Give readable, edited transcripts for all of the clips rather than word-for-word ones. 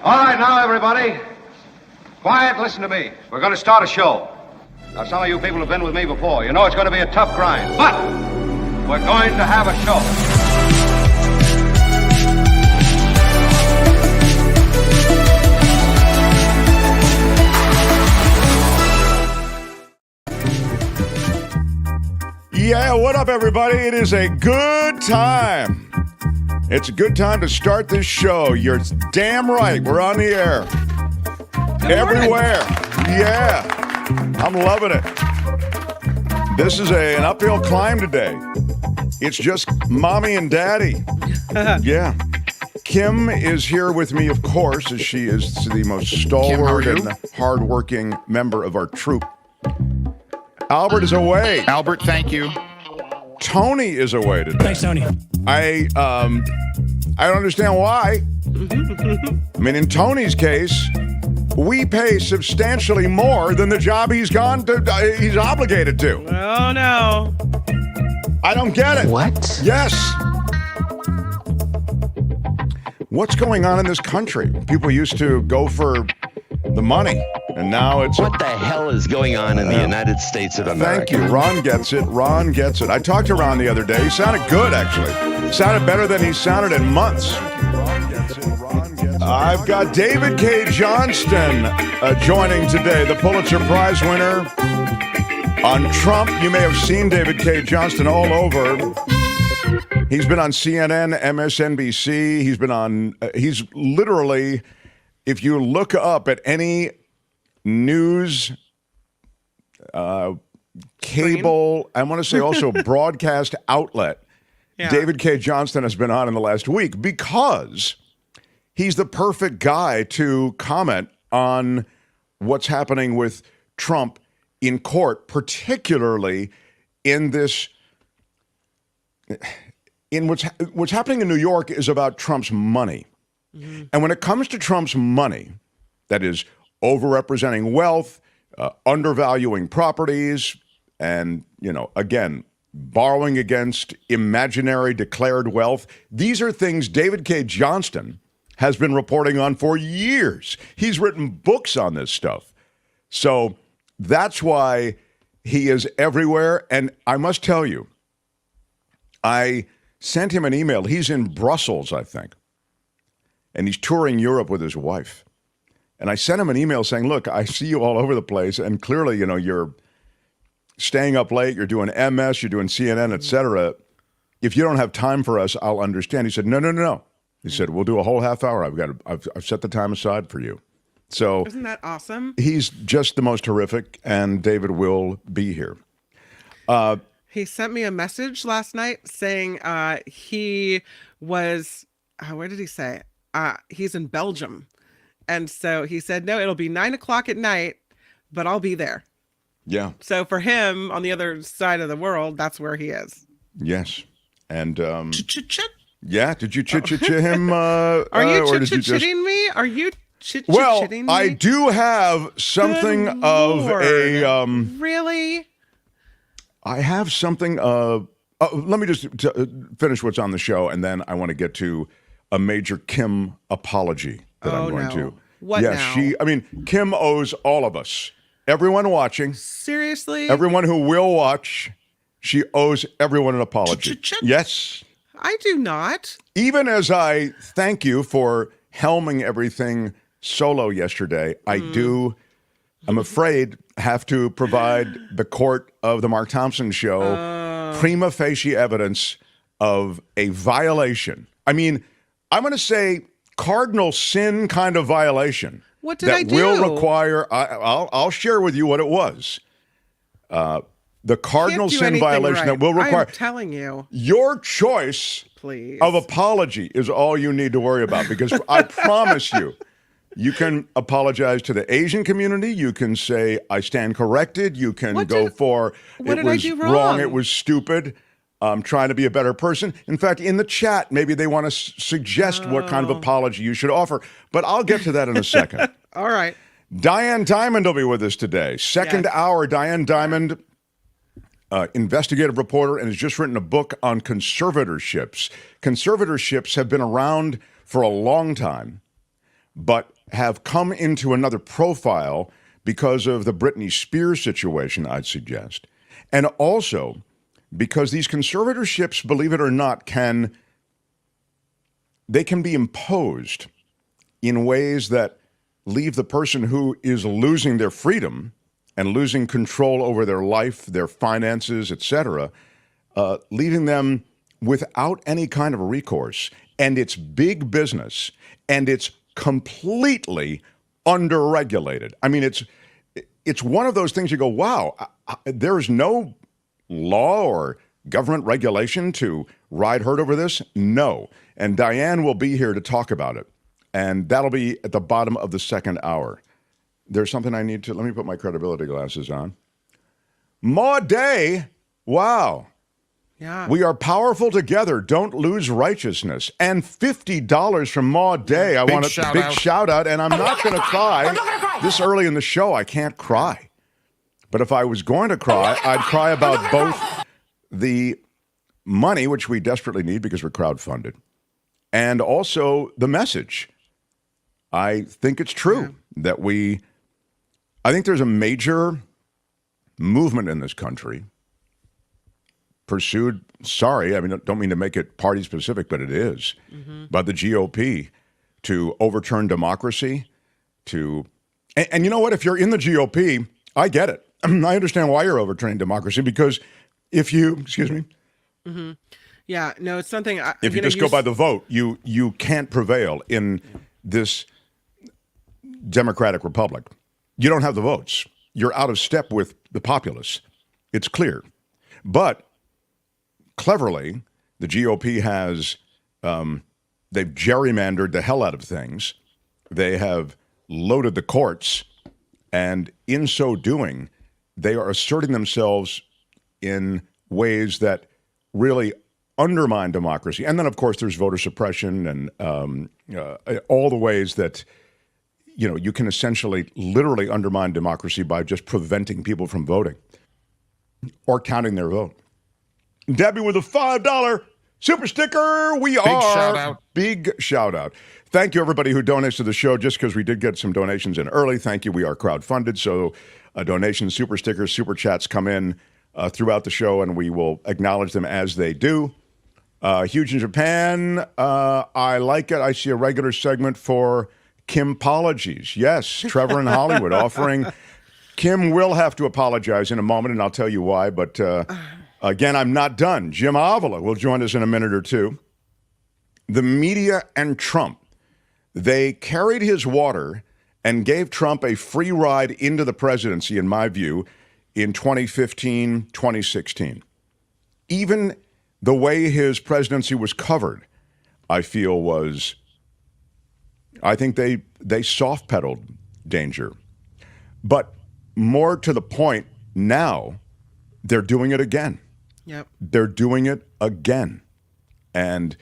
All right, now, everybody. Quiet, listen to me. We're going to start a show. Now, some of you people have been with me before. You know it's going to be a tough grind, but we're going to have a show. Yeah, what up, everybody? It is a good time. It's a good time to start this show. You're damn right. We're on the air. Everywhere. Yeah. I'm loving it. This is an uphill climb today. It's just mommy and daddy. Yeah. Kim is here with me, of course, as she is the most stalwart and hardworking member of our troop. Albert is away. Albert, thank you. Tony is away today. Thanks, Tony. I don't understand why. I mean, in Tony's case, we pay substantially more than the job he's obligated to. Oh, no. I don't get it. What? Yes. What's going on in this country? People used to go for the money, and now it's... What the hell is going on in the United States of America? Thank you. Ron gets it. Ron gets it. I talked to Ron the other day. He sounded good, actually. Sounded better than he sounded in months. Ron gets it. Ron gets it. I've got David Cay Johnston joining today, the Pulitzer Prize winner on Trump. You may have seen David Cay Johnston all over. He's been on CNN, MSNBC. He's been on, he's literally, if you look up at any news, cable, I want to say also broadcast outlet, David Cay Johnston has been on in the last week because he's the perfect guy to comment on what's happening with Trump in court, particularly in this, in what's happening in New York is about Trump's money. Mm-hmm. And when it comes to Trump's money, that is overrepresenting wealth, undervaluing properties, and, you know, again, borrowing against imaginary declared wealth. These are things David Cay Johnston has been reporting on for years. He's written books on this stuff. So that's why he is everywhere. And I must tell you, I sent him an email. He's in Brussels, I think, and he's touring Europe with his wife. And I sent him an email saying, look, I see you all over the place, and clearly, you know, you're staying up late, you're doing MS, you're doing CNN, et cetera. If you don't have time for us, I'll understand. He said, no. He said, we'll do a whole half hour. I've set the time aside for you. So isn't that awesome? He's just the most horrific, and David will be here. He sent me a message last night saying he was, where did he say? He's in Belgium. And so he said, no, it'll be 9 o'clock at night, but I'll be there. Yeah. So for him, on the other side of the world, that's where he is. Yes. And Chit. yeah, did you chit him? Are you chit-chitting me? Are you chit-chitting me? Well, I do have something Good of Lord. a... Really? I have something of... let me just finish what's on the show, and then I want to get to a major Kim apology that I'm going to. What now? Kim owes all of us. Everyone watching. Seriously? Everyone who will watch, she owes everyone an apology. Yes. I do not. Even as I thank you for helming everything solo yesterday, I do, I'm afraid, have to provide the court of the Mark Thompson show prima facie evidence of a violation. I mean, I'm going to say cardinal sin kind of violation. What did I do? That will require, I'll share with you what it was. The cardinal sin violation that will require. I'm telling you. Your choice Please. of apology is all you need to worry about, because I promise you, you can apologize to the Asian community. You can say, I stand corrected. You can it was wrong. It was stupid. I'm trying to be a better person. In fact, in the chat, maybe they want to suggest what kind of apology you should offer. But I'll get to that in a second. All right. Diane Dimond will be with us today. Second hour, Diane Dimond, investigative reporter, and has just written a book on conservatorships. Conservatorships have been around for a long time, but have come into another profile because of the Britney Spears situation, I'd suggest. And also because these conservatorships, believe it or not, can be imposed in ways that leave the person who is losing their freedom and losing control over their life, their finances, etc., leaving them without any kind of recourse. And it's big business, and it's completely underregulated. I mean, it's one of those things you go, wow, there's no law or government regulation to ride herd over this? No. And Diane will be here to talk about it. And that'll be at the bottom of the second hour. There's something I need to, let me put my credibility glasses on. Maud Day, wow. Yeah. We are powerful together. Don't lose righteousness. And $50 from Maud Day. I want a big shout out. And I'm not going to cry. This early in the show, I can't cry. But if I was going to cry, I'd cry about both the money, which we desperately need because we're crowdfunded, and also the message. I think it's true that I think there's a major movement in this country pursued, I don't mean to make it party specific, but it is, by the GOP to overturn democracy, and you know what, if you're in the GOP, I get it. I understand why you're overturning democracy, because if you, Yeah, no, it's something. If you just go by the vote, you can't prevail in this democratic republic. You don't have the votes. You're out of step with the populace. It's clear. But cleverly, the GOP has, they've gerrymandered the hell out of things. They have loaded the courts. And in so doing, they are asserting themselves in ways that really undermine democracy. And then, of course, there's voter suppression and all the ways that, you can essentially literally undermine democracy by just preventing people from voting or counting their vote. Debbie with a $5 super sticker. Big shout out. Thank you, everybody who donates to the show, just because we did get some donations in early. Thank you. We are crowdfunded, so donations, super stickers, super chats come in throughout the show, and we will acknowledge them as they do. Huge in Japan. I like it. I see a regular segment for Kim-pologies. Yes, Trevor in Hollywood offering. Kim will have to apologize in a moment, and I'll tell you why. But again, I'm not done. Jim Avila will join us in a minute or two. The media and Trump, they carried his water and gave Trump a free ride into the presidency, in my view, in 2015, 2016. Even the way his presidency was covered, I feel I think they soft-pedaled danger. But more to the point, now they're doing it again. Yep. They're doing it again. And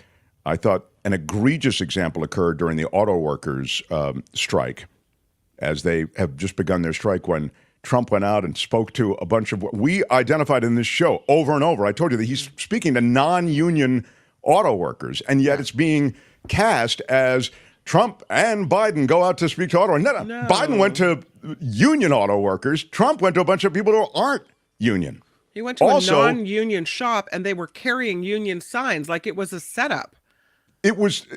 I thought an egregious example occurred during the auto workers strike, as they have just begun their strike, when Trump went out and spoke to a bunch of what we identified in this show over and over. I told you that he's speaking to non-union auto workers, and yet it's being cast as Trump and Biden go out to speak to auto. No. Biden went to union auto workers. Trump went to a bunch of people who aren't union. He went to a non-union shop, and they were carrying union signs like it was a setup. It was,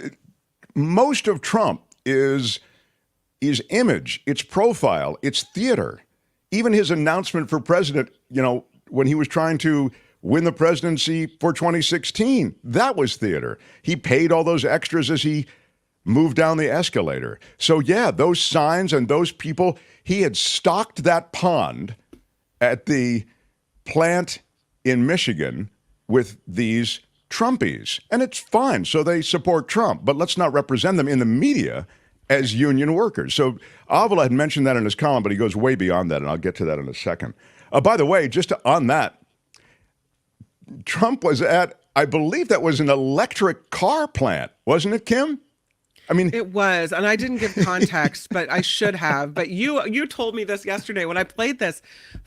most of Trump is image, it's profile, it's theater. Even his announcement for president, when he was trying to win the presidency for 2016, that was theater. He paid all those extras as he moved down the escalator. So yeah, those signs and those people, he had stocked that pond at the plant in Michigan with these Trumpies. And it's fine. So they support Trump, but let's not represent them in the media as union workers. So Avila had mentioned that in his column, but he goes way beyond that, and I'll get to that in a second. By the way, on that, Trump was at, I believe that was an electric car plant, wasn't it, Kim? I mean, it was, and I didn't give context, but I should have. But you told me this yesterday when I played this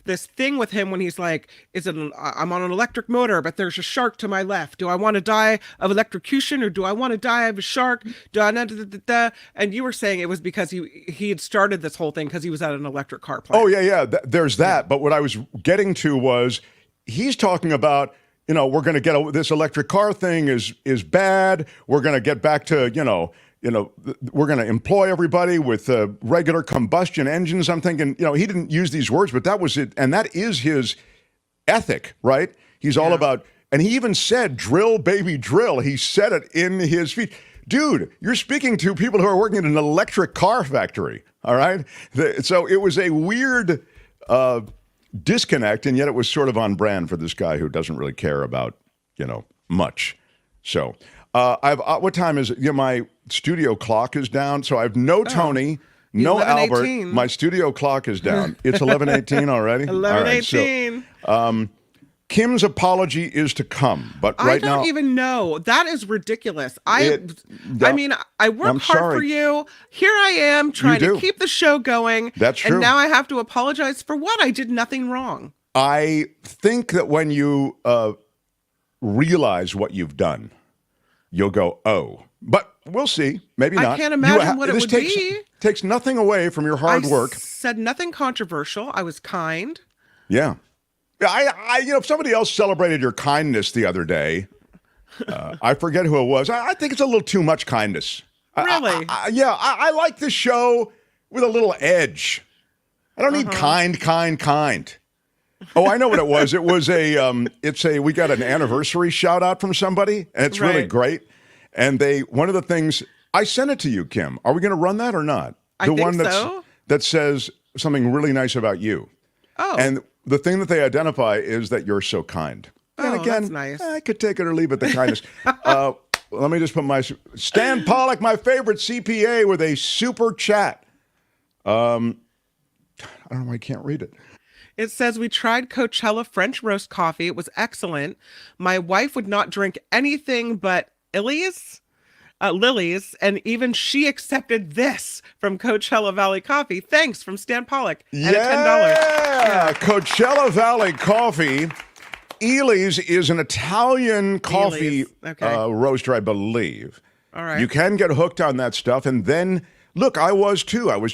thing with him when he's like, I'm on an electric motor, but there's a shark to my left. Do I want to die of electrocution or do I want to die of a shark? And you were saying it was because he had started this whole thing because he was at an electric car plant. Oh, yeah. There's that. Yeah. But what I was getting to was he's talking about, we're going to get this electric car thing is bad. We're going to get back to, we're going to employ everybody with regular combustion engines. I'm thinking, he didn't use these words, but that was it. And that is his ethic, right? He's all about, and he even said, drill, baby, drill. He said it in his speech. Dude, you're speaking to people who are working in an electric car factory, all right? So it was a weird disconnect, and yet it was sort of on brand for this guy who doesn't really care about, much. So what time is it? My studio clock is down, so I have no Tony, no Albert. My studio clock is down. It's 11:18 already? 11:18. Right, so, Kim's apology is to come, but right now... I don't even know. That is ridiculous. I mean, I work hard for you. Here I am trying to keep the show going. That's true. And now I have to apologize for what? I did nothing wrong. I think that when you realize what you've done, you'll go, oh. But we'll see. Maybe not. I can't imagine what it would be. Takes nothing away from your hard work. I said nothing controversial. I was kind. Yeah. If somebody else celebrated your kindness the other day, I forget who it was. I think it's a little too much kindness. Really? I like this show with a little edge. I don't need kind. Oh, I know what it was. It was we got an anniversary shout out from somebody, and it's really great. And one of the things, I sent it to you, Kim. Are we going to run that or not? I think so. That says something really nice about you. Oh. And the thing that they identify is that you're so kind. And again, that's nice. I could take it or leave it, the kindness. Let me just put my... Stan Pollock, my favorite CPA, with a super chat. I don't know why I can't read it. It says, we tried Coachella French roast coffee. It was excellent. My wife would not drink anything but Lily's, and even she accepted this from Coachella Valley Coffee. Thanks, from Stan Pollock at $10. Yeah, Coachella Valley Coffee. Ely's is an Italian coffee roaster, I believe. All right. You can get hooked on that stuff. And then, look, I was too. I was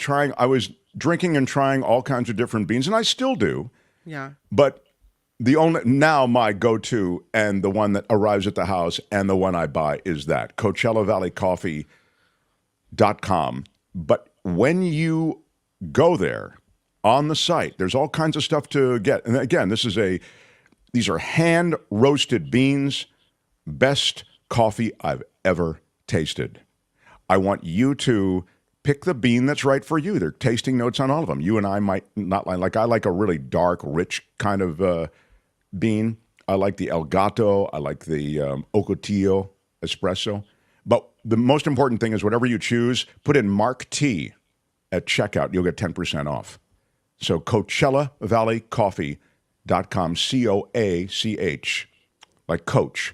drinking and trying all kinds of different beans, and I still do. Yeah. But now my go-to and the one that arrives at the house and the one I buy is that, CoachellaValleyCoffee.com. But when you go there on the site, there's all kinds of stuff to get. And again, these are hand-roasted beans, best coffee I've ever tasted. I want you to pick the bean that's right for you. There are tasting notes on all of them. You and I might not like I like a really dark, rich kind of bean. I like the Elgato. I like the Ocotillo espresso. But the most important thing is whatever you choose, put in Mark T at checkout. You'll get 10% off. So CoachellaValleyCoffee.com, COACH, like coach.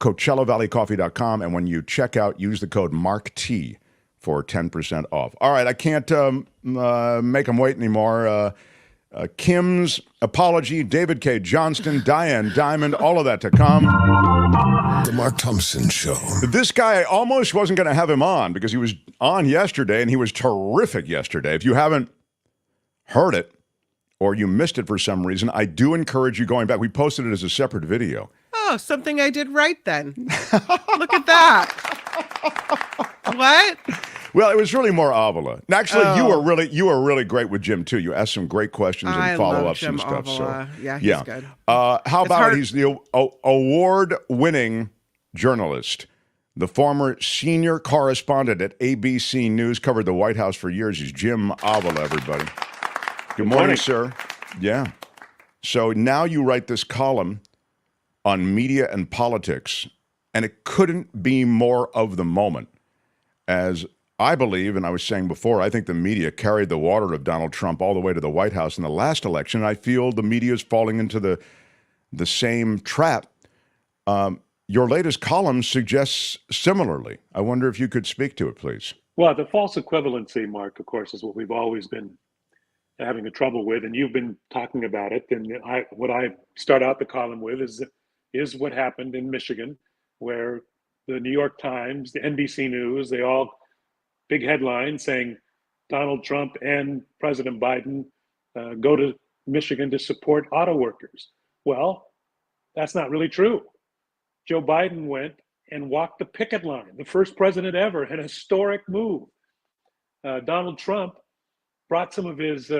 CoachellaValleyCoffee.com. And when you check out, use the code Mark T for 10% off. All right, I can't make them wait anymore. Kim's apology, David Cay Johnston, Diane Dimond, all of that to come. The Mark Thompson Show. This guy, I almost wasn't going to have him on because he was on yesterday, and he was terrific yesterday. If you haven't heard it or you missed it for some reason, I do encourage you going back. We posted it as a separate video. Oh, something I did right then. Look at that. What? Well, it was really more Avila. Actually, you were really great with Jim too. You asked some great questions and follow-ups and stuff. Avila. So yeah, he's good. How about he's the award-winning journalist, the former senior correspondent at ABC News, covered the White House for years. He's Jim Avila, everybody. Good morning, sir. Yeah. So now you write this column on media and politics, and it couldn't be more of the moment. As I believe, and I was saying before, I think the media carried the water of Donald Trump all the way to the White House in the last election. I feel the media is falling into the same trap. your latest column suggests similarly. I wonder if you could speak to it, please. Well, the false equivalency, Mark, of course, is what we've always been having a trouble with, and you've been talking about it. And what I start out the column with is what happened in Michigan, where the New York Times, the NBC News, they all big headlines saying Donald Trump and President Biden go to Michigan to support auto workers. Well, that's not really true. Joe Biden went and walked the picket line, the first president ever, an historic move. Donald Trump brought some of his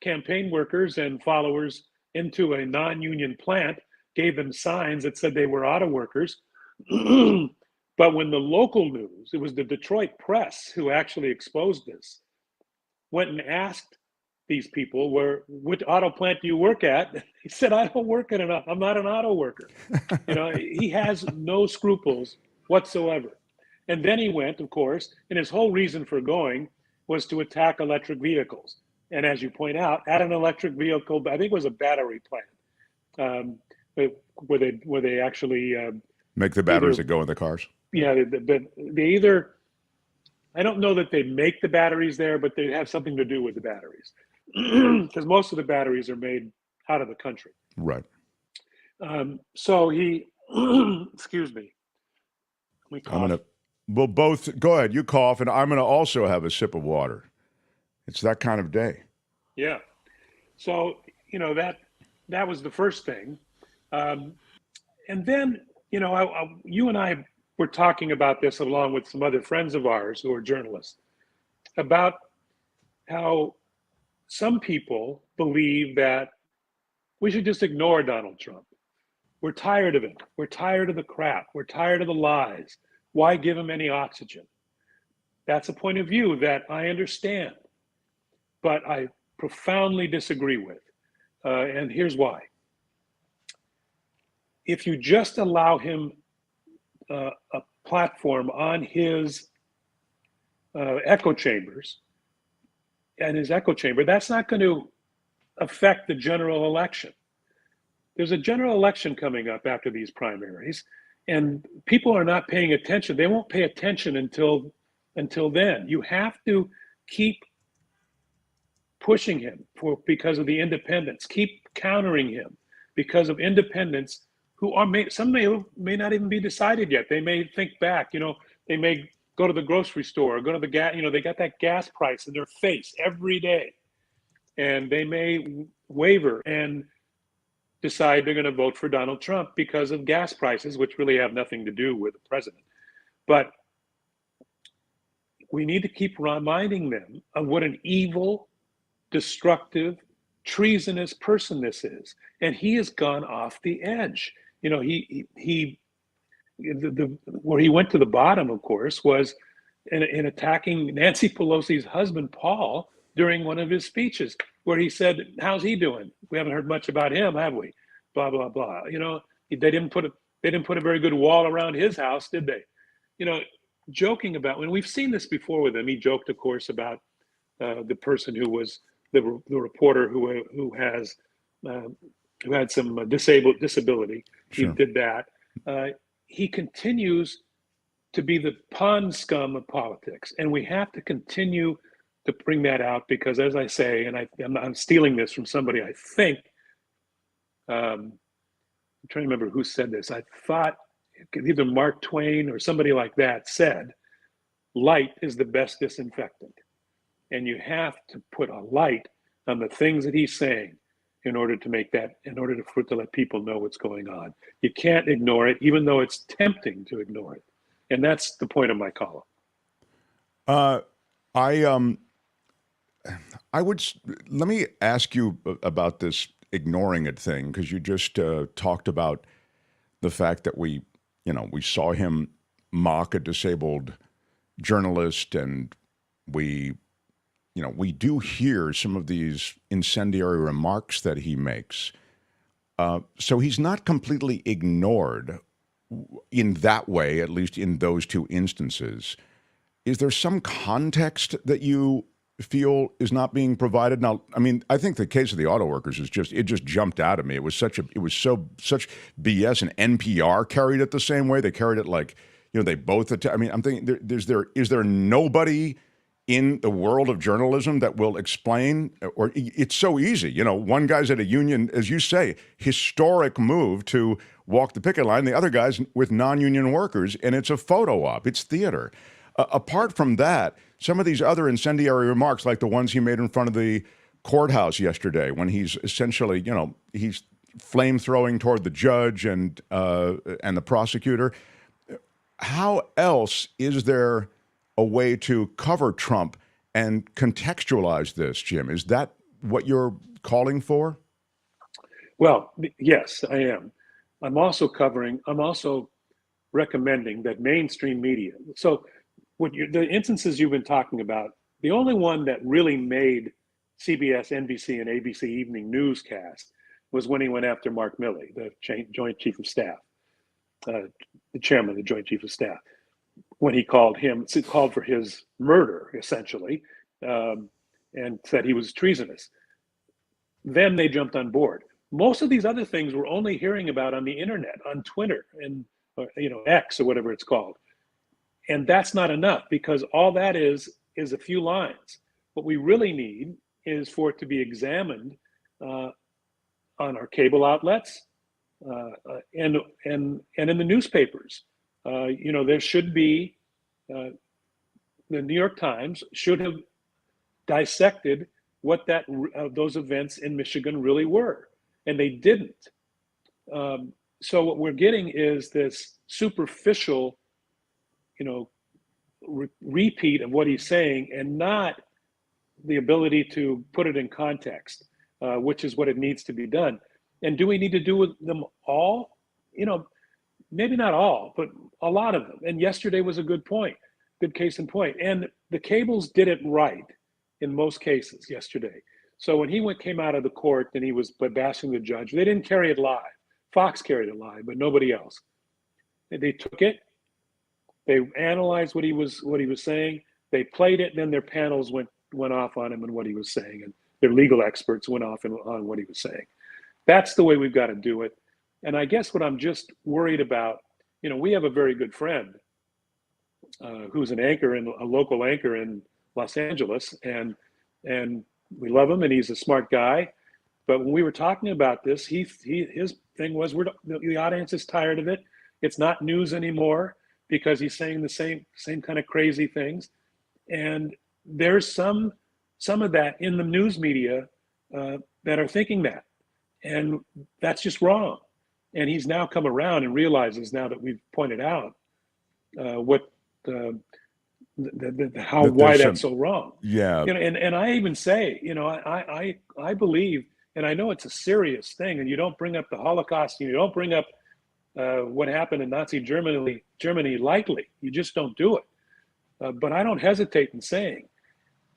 campaign workers and followers into a non-union plant, gave them signs that said they were auto workers. But when the local news, it was the Detroit Press who actually exposed this, went and asked these people, which auto plant do you work at? He said, I don't work at I'm not an auto worker. He has no scruples whatsoever. And then he went, of course, and his whole reason for going was to attack electric vehicles. And as you point out, at an electric vehicle, I think it was a battery plant, where they actually make the batteries that go in the cars. Yeah, they either, I don't know that they make the batteries there, but they have something to do with the batteries, because most of the batteries are made out of the country. Right. So he, excuse me. We'll both go ahead. You cough, and I'm going to also have a sip of water. It's that kind of day. Yeah. So that was the first thing, and then you and I were talking about this along with some other friends of ours who are journalists about how some people believe that we should just ignore Donald Trump. We're tired of him. We're tired of the crap. We're tired of the lies. Why give him any oxygen? That's a point of view that I understand, but I profoundly disagree with. And here's why. If you just allow him a platform on his echo chambers, that's not going to affect the general election. There's a general election coming up after these primaries, and people are not paying attention. They won't pay attention until then. You have to keep pushing him because of the independents. Keep countering him because of independents who some may not even be decided yet. They may think back. They may go to the grocery store, or go to the gas. They got that gas price in their face every day, and they may waver and decide they're going to vote for Donald Trump because of gas prices, which really have nothing to do with the president. But we need to keep reminding them of what an evil, destructive, treasonous person this is. And he has gone off the edge. Where he went to the bottom, of course, was in attacking Nancy Pelosi's husband, Paul, during one of his speeches, where he said, how's he doing? We haven't heard much about him, have we? Blah, blah, blah. They didn't put a very good wall around his house, did they? Joking about, when we've seen this before with him, he joked, of course, about the person who was the reporter who had some disability. Sure. He did that. He continues to be the pond scum of politics, and we have to continue to bring that out because, as I say, and I'm stealing this from somebody, I think, I'm trying to remember who said this. I thought either Mark Twain or somebody like that said, light is the best disinfectant. And you have to put a light on the things that he's saying in order to let people know what's going on. You can't ignore it, even though it's tempting to ignore it. And that's the point of my column. Let me ask you about this ignoring it thing, because you just talked about the fact that we saw him mock a disabled journalist, and we do hear some of these incendiary remarks that he makes. So he's not completely ignored in that way, at least in those two instances. Is there some context that you feel is not being provided? Now, I mean, I think the case of the auto workers is just jumped out at me. It was such BS, and NPR carried it the same way. They carried it like, they both, I mean, I'm thinking, is there nobody in the world of journalism that will explain, or it's so easy. One guy's at a union, as you say, historic move to walk the picket line. The other guy's with non-union workers, and it's a photo op. It's theater. Apart from that, some of these other incendiary remarks, like the ones he made in front of the courthouse yesterday, when he's essentially, he's flame throwing toward the judge and the prosecutor. How else is there a way to cover Trump and contextualize this, Jim? Is that what you're calling for? Well, yes, I am. I'm also recommending that mainstream media. So the instances you've been talking about, the only one that really made CBS, NBC, and ABC evening newscast was when he went after Mark Milley, the Joint Chief of Staff, the chairman of the Joint Chief of Staff, when he called for his murder, essentially, and said he was treasonous. Then they jumped on board. Most of these other things we're only hearing about on the internet, on Twitter, and X or whatever it's called. And that's not enough, because all that is a few lines. What we really need is for it to be examined on our cable outlets and in the newspapers. There should be, the New York Times should have dissected what those events in Michigan really were, and they didn't. So what we're getting is this superficial, repeat of what he's saying, and not the ability to put it in context, which is what it needs to be done. And do we need to do them all? Maybe not all, but a lot of them. And yesterday was a good case in point. And the cables did it right in most cases yesterday. So when he came out of the court and he was bashing the judge, they didn't carry it live. Fox carried it live, but nobody else. They took it, they analyzed what he was saying, they played it, and then their panels went off on him and what he was saying, and their legal experts went off on what he was saying. That's the way we've got to do it. And I guess what I'm just worried about, we have a very good friend who's a local anchor in Los Angeles, and we love him, and he's a smart guy. But when we were talking about this, his thing was, the audience is tired of it. It's not news anymore, because he's saying the same kind of crazy things. And there's some of that in the news media that are thinking that, and that's just wrong. And he's now come around and realizes, now that we've pointed out why that's so wrong. Yeah. And I even say, I believe, and I know it's a serious thing, and you don't bring up the Holocaust, and you don't bring up what happened in Nazi Germany lightly. You just don't do it. But I don't hesitate in saying,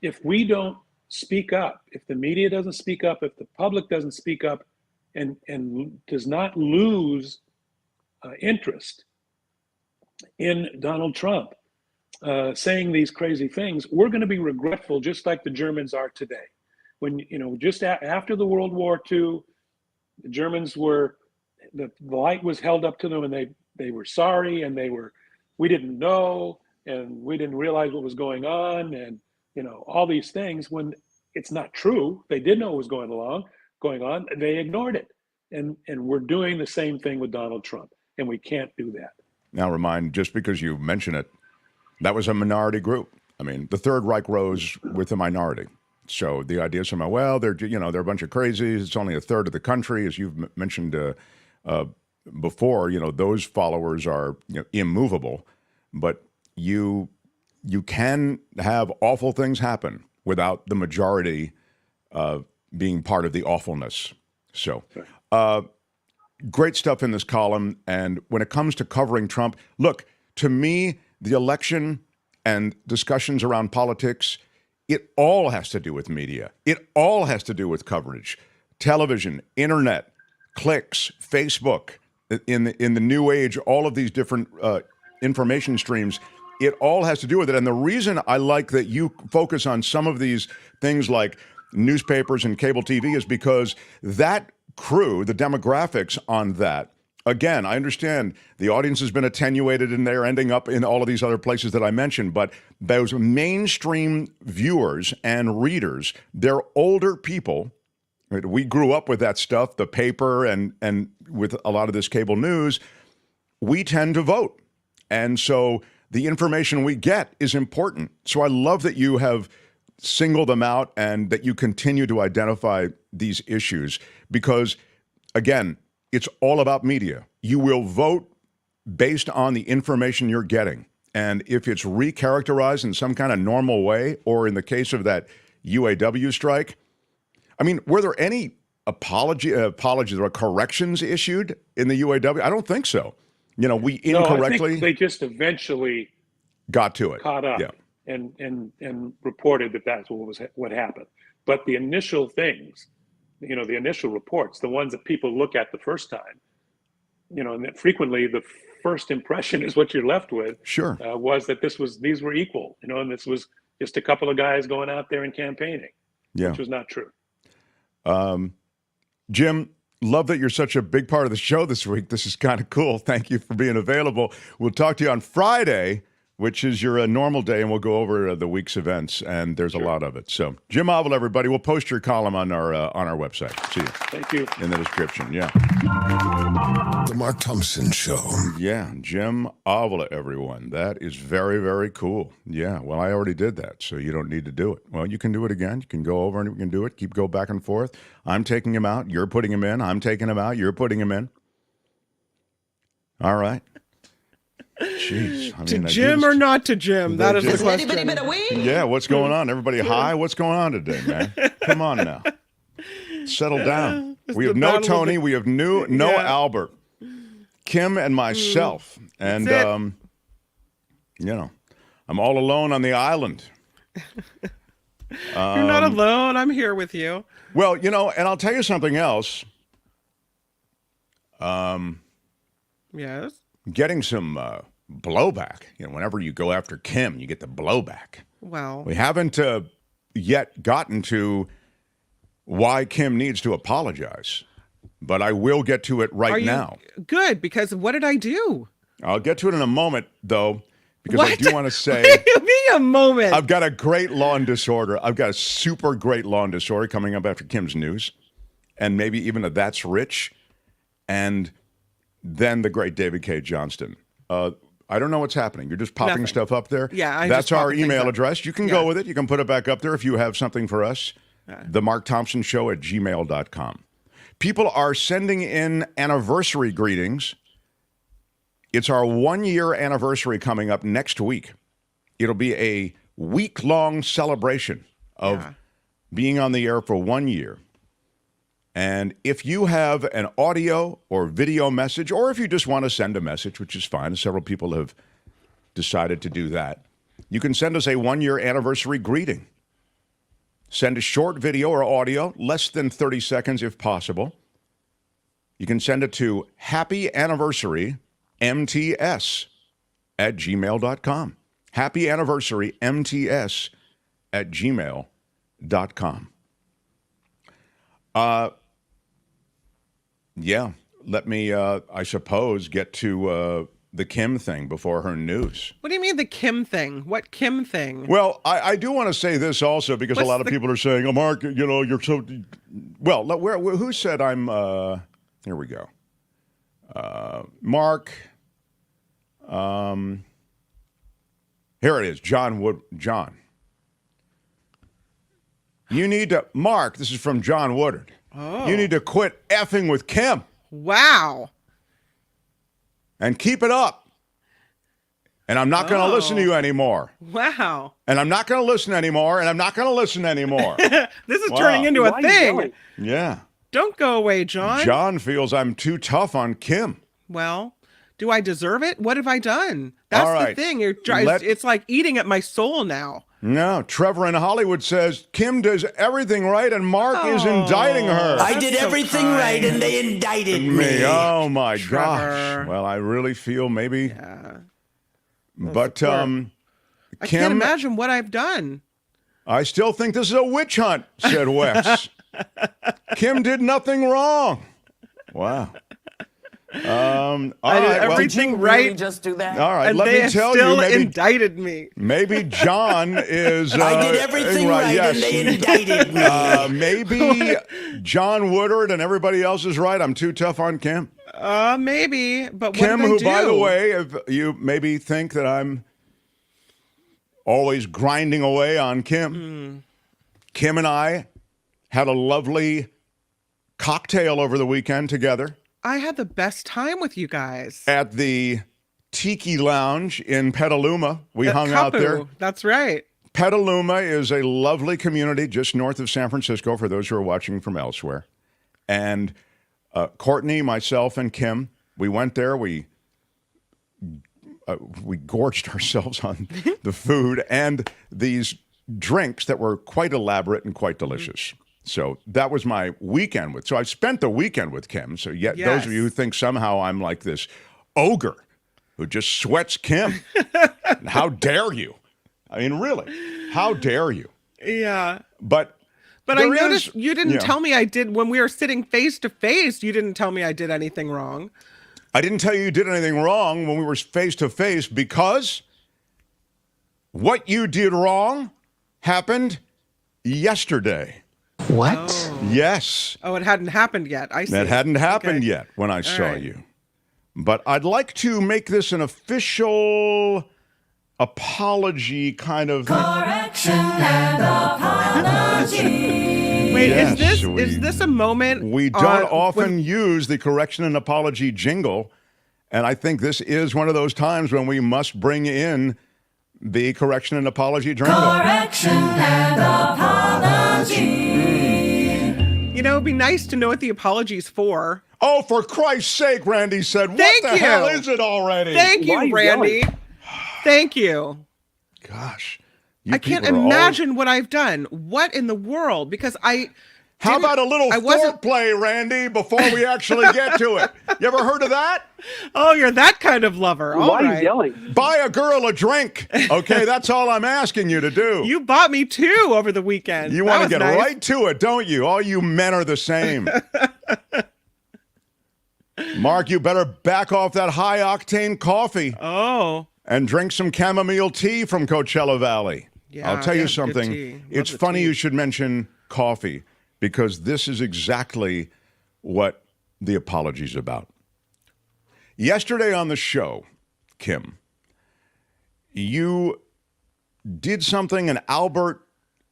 if we don't speak up, if the media doesn't speak up, if the public doesn't speak up, and does not lose interest in Donald Trump saying these crazy things, we're going to be regretful, just like the Germans are today. When, just after the World War II, the Germans the light was held up to them, and they were sorry, and we didn't know, and we didn't realize what was going on, and all these things. When it's not true, they did know what was going on, and they ignored it. And we're doing the same thing with Donald Trump, and we can't do that. Now, just because you mention it, that was a minority group. I mean, the Third Reich rose with a minority. So the idea is somehow, well, they're a bunch of crazies. It's only a third of the country, as you've mentioned before. Those followers are immovable, but you can have awful things happen without the majority being part of the awfulness. So, great stuff in this column. And when it comes to covering Trump, look, to me, the election and discussions around politics, it all has to do with media. It all has to do with coverage. Television, internet, clicks, Facebook, in the new age, all of these different information streams, it all has to do with it. And the reason I like that you focus on some of these things like newspapers and cable TV is because that crew, the demographics on that, again, I understand the audience has been attenuated and they're ending up in all of these other places that I mentioned, but those mainstream viewers and readers, they're older people. Right? We grew up with that stuff, the paper and with a lot of this cable news. We tend to vote. And so the information we get is important. So I love that you have singled them out and that you continue to identify these issues because, again, it's all about media. You will vote based on the information you're getting. And if it's recharacterized in some kind of normal way, or in the case of that UAW strike, I mean, were there any apologies or corrections issued in the UAW? I don't think so. You know, we incorrectly... No, I think they just eventually got to it. Caught up and reported that that's what happened. But the initial things, you know, the initial reports, the ones that people look at the first time, you know, and that frequently the first impression is what you're left with. Sure. Was that these were equal, you know, and this was just a couple of guys going out there and campaigning, which was not true. Jim, love that you're such a big part of the show this week. This is kind of cool. Thank you for being available. We'll talk to you on Friday, which is your normal day, and we'll go over the week's events, and there's a lot of it. So, Jim Ovil, everybody, we'll post your column on our website. See you. Thank you. In the description, yeah. The Mark Thompson Show. Yeah, Jim Ovil, everyone. That is very, very cool. Yeah, well, I already did that, so you don't need to do it. Well, you can do it again. You can go over and you can do it. Go back and forth. I'm taking him out. You're putting him in. I'm taking him out. You're putting him in. All right. Jeez. I mean, to Jim or not to Jim? That is the question. Anybody but a wee? Yeah, what's going on? Everybody high? What's going on today, man? Come on now. Settle down. We have no Tony. We have no Albert. Kim and myself. And, you know, I'm all alone on the island. You're not alone. I'm here with you. Well, you know, and I'll tell you something else. Yes. Getting some blowback. You know, whenever you go after Kim, you get the blowback. Well, we haven't yet gotten to why Kim needs to apologize, but I will get to it right now. Good, because what did I do? I'll get to it in a moment, though, because I do want to say... Give me a moment. I've got a great law and disorder. I've got a super great law and disorder coming up after Kim's news, and maybe even a That's Rich, and then the great David Cay Johnston. I don't know what's happening. You're just popping stuff up there. Yeah, that's our email address. You can go with it. You can put it back up there if you have something for us. themarkthompsonshow@gmail.com. People are sending in anniversary greetings. It's our 1-year anniversary coming up next week. It'll be a week-long celebration of being on the air for 1 year. And if you have an audio or video message, or if you just want to send a message, which is fine, several people have decided to do that, you can send us a 1-year anniversary greeting. Send a short video or audio, less than 30 seconds if possible. You can send it to happyanniversarymts@gmail.com. happyanniversarymts@gmail.com. Let me, I suppose, get to the Kim thing before her news. What do you mean the Kim thing? What Kim thing? Well, I do want to say this also because a lot of people are saying, oh, Mark, you know, you're so... Well, who said I'm... Here we go. Mark... Here it is, John. You need to... Mark, this is from John Woodard. Oh. You need to quit effing with Kim. Wow. And keep it up. And I'm not going to listen to you anymore. Wow. And I'm not going to listen anymore. And I'm not going to listen anymore. This is turning into a thing. Yeah. Don't go away, John. John feels I'm too tough on Kim. Well, do I deserve it? What have I done? That's all right. The thing. It's like eating at my soul now. No, Trevor in Hollywood says Kim does everything right and Mark is indicting her. I did everything right and they indicted me. Oh my Trevor. gosh. Well, I really feel maybe But I Kim, can't imagine what I've done. I still think this is a witch hunt, said Wes. Kim did nothing wrong. Wow. All I did right, well, everything Did you right. really just do that? all right, And let they me tell still you, maybe, indicted me. maybe John is. I did everything right, yes. and they indicted me. Maybe John Woodard and everybody else is right. I'm too tough on Kim. Maybe, but Kim, what did I who, do? by the way, if you maybe think that I'm always grinding away on Kim, Kim and I had a lovely cocktail over the weekend together I had the best time with you guys. at the Tiki Lounge in Petaluma. We At hung out Kapu. there. That's right. Petaluma is a lovely community just north of San Francisco for those who are watching from elsewhere. And Courtney, myself, and Kim, we went there. We gorged ourselves on the food and these drinks that were quite elaborate and quite delicious. So that was my weekend with. So I spent the weekend with Kim. So yet those of you who think somehow I'm like this ogre who just sweats Kim, how dare you? I mean, really, how dare you? Yeah. But I there noticed is- you didn't yeah. tell me I did when we were sitting face to face. You didn't tell me I did anything wrong. I didn't tell you did anything wrong when we were face to face because what you did wrong happened yesterday. What? Yes, Oh, it hadn't happened yet. I see. that hadn't happened Okay. yet when I saw right. you. But I'd like to make this an official apology kind of. Correction and apology. Wait, Yes, is this a moment? We don't often when- use the correction and apology jingle, and I think this is one of those times when we must bring in the correction and apology jingle. Correction and apology. You know, it'd be nice to know what the apology's for. Oh, for Christ's sake, Randy said, Thank what the you. hell is it already? Thank you, Randy. Thank you. Gosh. You I can't people are always- imagine what I've done. What in the world? Because How didn't- about a little I wasn't- foreplay, Randy, before we actually get to it? You ever heard of that? Oh, you're that kind of lover. All Why are right. you yelling? Buy a girl a drink. Okay, that's all I'm asking you to do. You bought me two over the weekend. You That want to was get nice. right to it, don't you? All you men are the same. Mark, you better back off that high octane coffee Oh, and drink some chamomile tea from Coachella Valley. Yeah, I'll tell yeah, you good something. tea. Love It's the funny tea. you should mention coffee because this is exactly what the apology's about. Yesterday on the show, Kim, you did something and Albert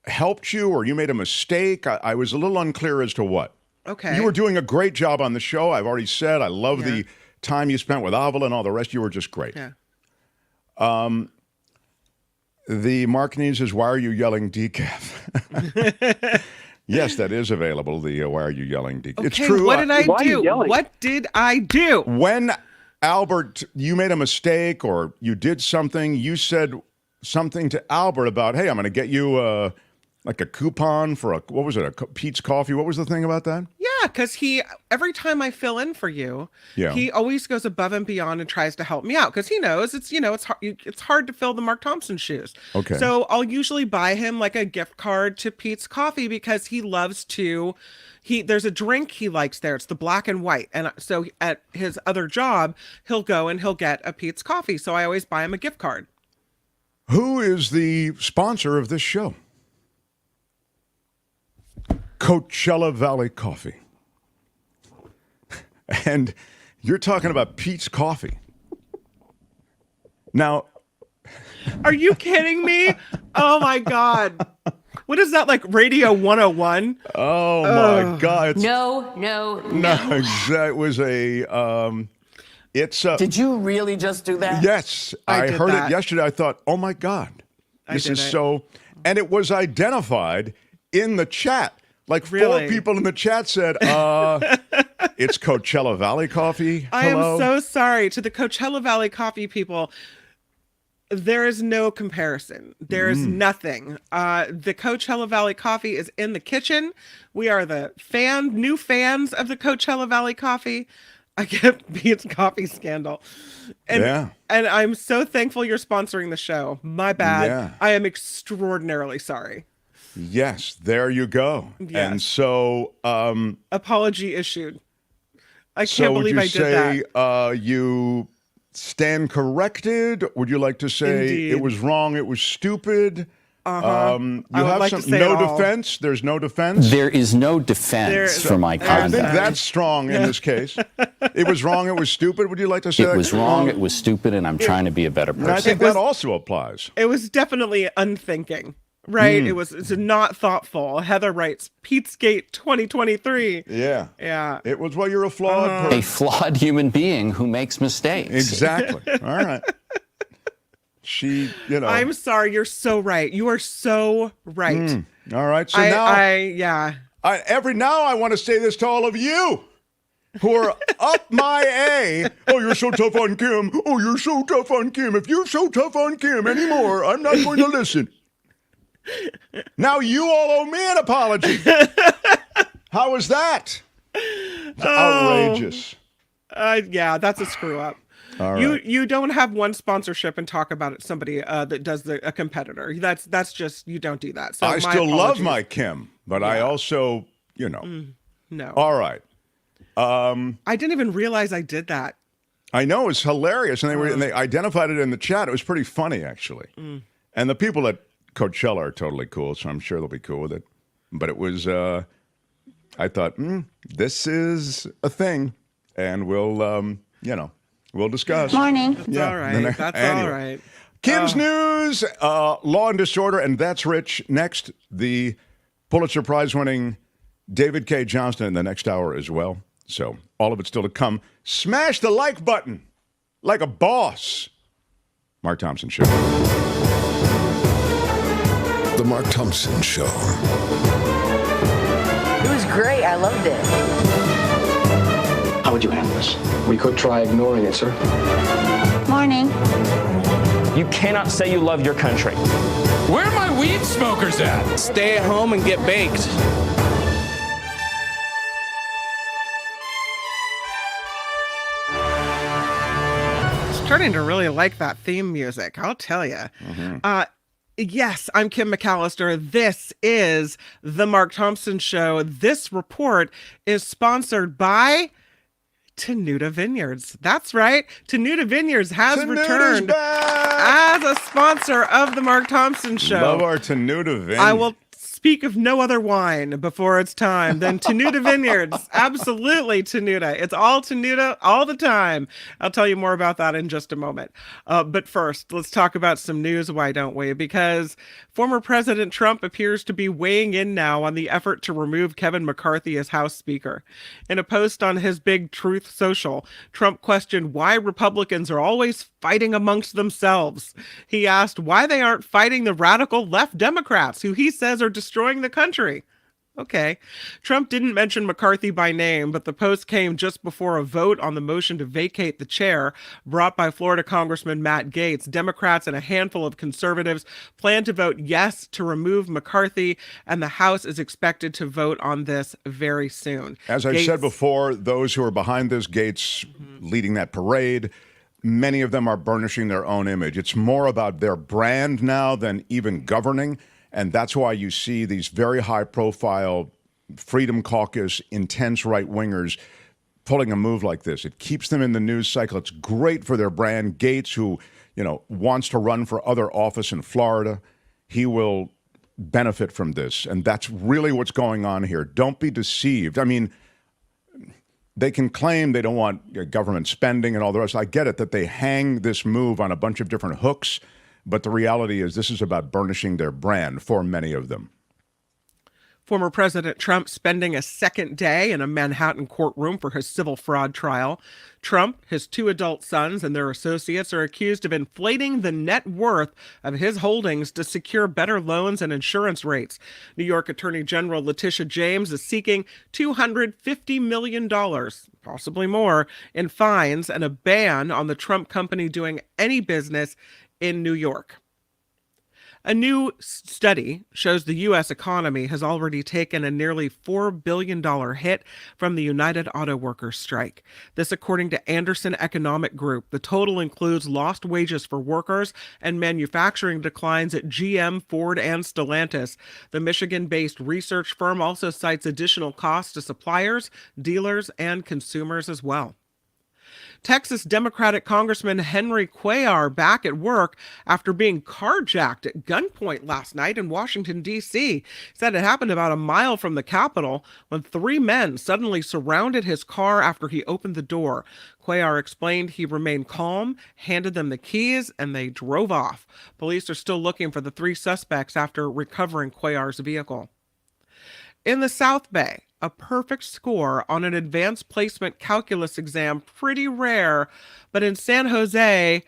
helped you or you made a mistake. I was a little unclear as to what. okay. You were doing a great job on the show. I've already said I love Yeah. the time you spent with Avila and all the rest. You were just great. Yeah. The Mark needs is Why Are You Yelling Decaf? Yes, that is available, the Why Are You Yelling Decaf. It's Okay, true. what did I Why are you do? yelling? What did I do? When Albert, you made a mistake or you did something, you said something to Albert about, hey, I'm going to get you like a coupon for what was it, Pete's Coffee? What was the thing about that? Yeah, because every time I fill in for you, Yeah. he always goes above and beyond and tries to help me out because he knows it's hard to fill the Mark Thompson shoes. Okay. So I'll usually buy him like a gift card to Pete's Coffee because he loves to. There's a drink he likes there. It's the black and white, and so at his other job, he'll go and he'll get a Pete's Coffee. So I always buy him a gift card. Who is the sponsor of this show? Coachella Valley Coffee. And you're talking about Pete's Coffee. Now, Are you kidding me? Oh my God. What is that, like Radio 101? oh my God. It's, No. it was Did you really just do that? yes, I I did heard that. it yesterday. I thought, oh my God, this did is it. so, and it was identified in the chat. Like Really? 4 people in the chat said, it's Coachella Valley Coffee. I am Hello? so sorry to the Coachella Valley Coffee people. There is no comparison. There is nothing. The Coachella Valley Coffee is in the kitchen. We are the new fans of the Coachella Valley Coffee. I get Pete's coffee scandal. And I'm so thankful you're sponsoring the show. My bad. Yeah. I am extraordinarily sorry. Yes, there you go. Yes. And so apology issued. I can't believe I did that. You stand corrected? Would you like to say Indeed. it was wrong, it was stupid? You have like some to say no it all. defense. There's no defense. There is no defense for my I conduct. think that's strong in this case. It was wrong. It was stupid. Would you like to say It that? was wrong. It was stupid, and I'm trying to be a better And I person. think that also applies. It was definitely unthinking, right? It's not thoughtful. Heather writes, Pete'sgate 2023. Yeah. Yeah. It was, well, you're a flawed A person. flawed human being who makes mistakes. Exactly. All right. She, I'm sorry. You're so right. You are so right. All right. So yeah. now I want to say this to all of you who are up my A. Oh, you're so tough on Kim. Oh, you're so tough on Kim. If you're so tough on Kim anymore, I'm not going to listen. Now you all owe me an apology. How is that? It's outrageous. Yeah, that's a screw up. All right. You don't have one sponsorship and talk about it somebody that does a competitor. That's just, you don't do that. So I my still love apologies. my Kim, but I also, No. All right. I didn't even realize I did that. I know, it's hilarious, and they identified it in the chat. It was pretty funny, actually. And the people at Coachella are totally cool, so I'm sure they'll be cool with it. But it was, I thought, this is a thing, and we'll discuss. Morning. That's all right. That's all right. Kim's News, Law and Disorder, and That's Rich. Next, the Pulitzer Prize winning David Cay Johnston in the next hour as well. So all of it still to come. Smash the like button like a boss. Mark Thompson Show. The Mark Thompson Show. It was great. I loved it. How would you handle this? We could try ignoring it, sir. Morning. You cannot say you love your country. Where are my weed smokers at? Stay at home and get baked. Starting to really like that theme music, I'll tell you. Yes, I'm Kim McAllister. This is the Mark Thompson Show. This report is sponsored by Tenuta Vineyards. That's right. Tenuta Vineyards has returned as a sponsor of the Mark Thompson Show. Love our Tenuta Vineyards. I will speak of no other wine before it's time than Tenuta Vineyards. Absolutely, Tenuta. It's all Tenuta all the time. I'll tell you more about that in just a moment. But first, let's talk about some news, why don't we? Because former President Trump appears to be weighing in now on the effort to remove Kevin McCarthy as House Speaker. In a post on his Big Truth social, Trump questioned why Republicans are always fighting amongst themselves. He asked why they aren't fighting the radical left Democrats, who he says are destroying the country. Okay. Trump didn't mention McCarthy by name, but the post came just before a vote on the motion to vacate the chair brought by Florida Congressman Matt Gaetz. Democrats and a handful of conservatives plan to vote yes to remove McCarthy, and the House is expected to vote on this very soon. As I said before, those who are behind this, Gaetz leading that parade, many of them are burnishing their own image. It's more about their brand now than even governing. And that's why you see these very high-profile Freedom Caucus, intense right-wingers pulling a move like this. It keeps them in the news cycle. It's great for their brand. Gaetz, who, wants to run for other office in Florida, he will benefit from this. And that's really what's going on here. Don't be deceived. I mean, they can claim they don't want government spending and all the rest. I get it that they hang this move on a bunch of different hooks. But the reality is this is about burnishing their brand for many of them. Former President Trump spending a second day in a Manhattan courtroom for his civil fraud trial. Trump, his two adult sons, and their associates are accused of inflating the net worth of his holdings to secure better loans and insurance rates. New York Attorney General Letitia James is seeking $250 million, possibly more, in fines and a ban on the Trump company doing any business in New York. A new study shows the U.S. economy has already taken a nearly $4 billion hit from the United Auto Workers strike. This according to Anderson Economic Group. The total includes lost wages for workers and manufacturing declines at GM, Ford, and Stellantis. The Michigan-based research firm also cites additional costs to suppliers, dealers, and consumers as well. Texas Democratic Congressman Henry Cuellar back at work after being carjacked at gunpoint last night in Washington, D.C. Said it happened about a mile from the Capitol when 3 men suddenly surrounded his car after he opened the door. Cuellar explained he remained calm, handed them the keys, and they drove off. Police are still looking for the 3 suspects after recovering Cuellar's vehicle. In the South Bay, a perfect score on an advanced placement calculus exam, pretty rare, but in San Jose,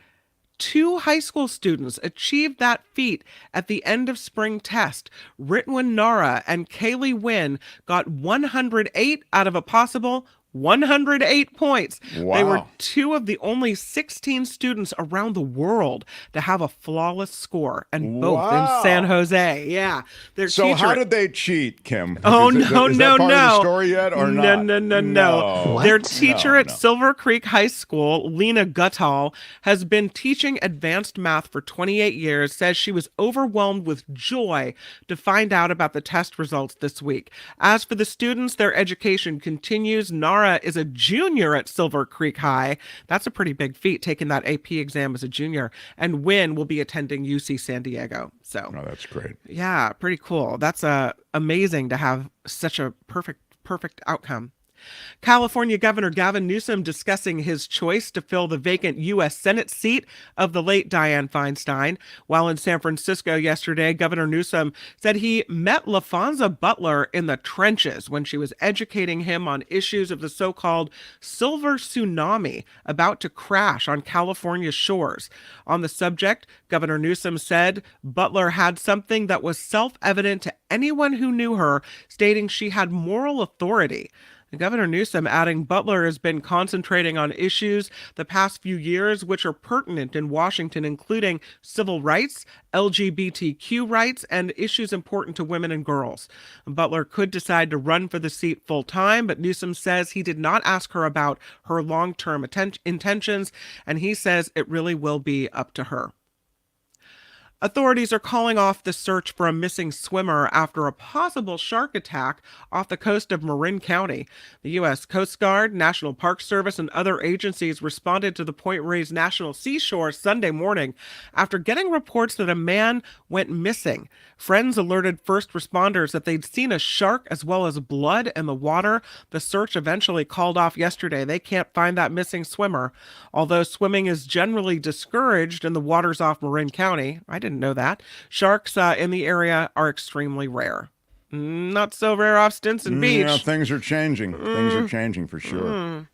2 high school students achieved that feat at the end of spring test. Ritwin Nara and Kaylee Wynn got 108 out of a possible 108 points. Wow. They were 2 of the only 16 students around the world to have a flawless score, and both in San Jose. Yeah. So how did they cheat, Kim? Oh, is that part of the story yet or not? No. Their teacher at Silver Creek High School, Lena Guttal, has been teaching advanced math for 28 years, says she was overwhelmed with joy to find out about the test results this week. As for the students, their education continues. Nara is a junior at Silver Creek High. That's a pretty big feat, taking that AP exam as a junior. And Wynn will be attending UC San Diego. So, oh, that's great. Yeah, pretty cool. That's amazing to have such a perfect outcome. California Governor Gavin Newsom discussing his choice to fill the vacant U.S. Senate seat of the late Dianne Feinstein. While in San Francisco yesterday, Governor Newsom said he met LaFonza Butler in the trenches when she was educating him on issues of the so-called silver tsunami about to crash on California's shores. On the subject, Governor Newsom said Butler had something that was self-evident to anyone who knew her, stating she had moral authority. Governor Newsom adding Butler has been concentrating on issues the past few years which are pertinent in Washington, including civil rights, LGBTQ rights, and issues important to women and girls. Butler could decide to run for the seat full time, but Newsom says he did not ask her about her long-term intentions, and he says it really will be up to her. Authorities are calling off the search for a missing swimmer after a possible shark attack off the coast of Marin County. The U.S. Coast Guard, National Park Service, and other agencies responded to the Point Reyes National Seashore Sunday morning after getting reports that a man went missing. Friends alerted first responders that they'd seen a shark as well as blood in the water. The search eventually called off yesterday. They can't find that missing swimmer. Although swimming is generally discouraged in the waters off Marin County, I didn't know that, sharks in the area are extremely rare. Not so rare off Stinson Beach. Yeah, things are changing. Things are changing for sure.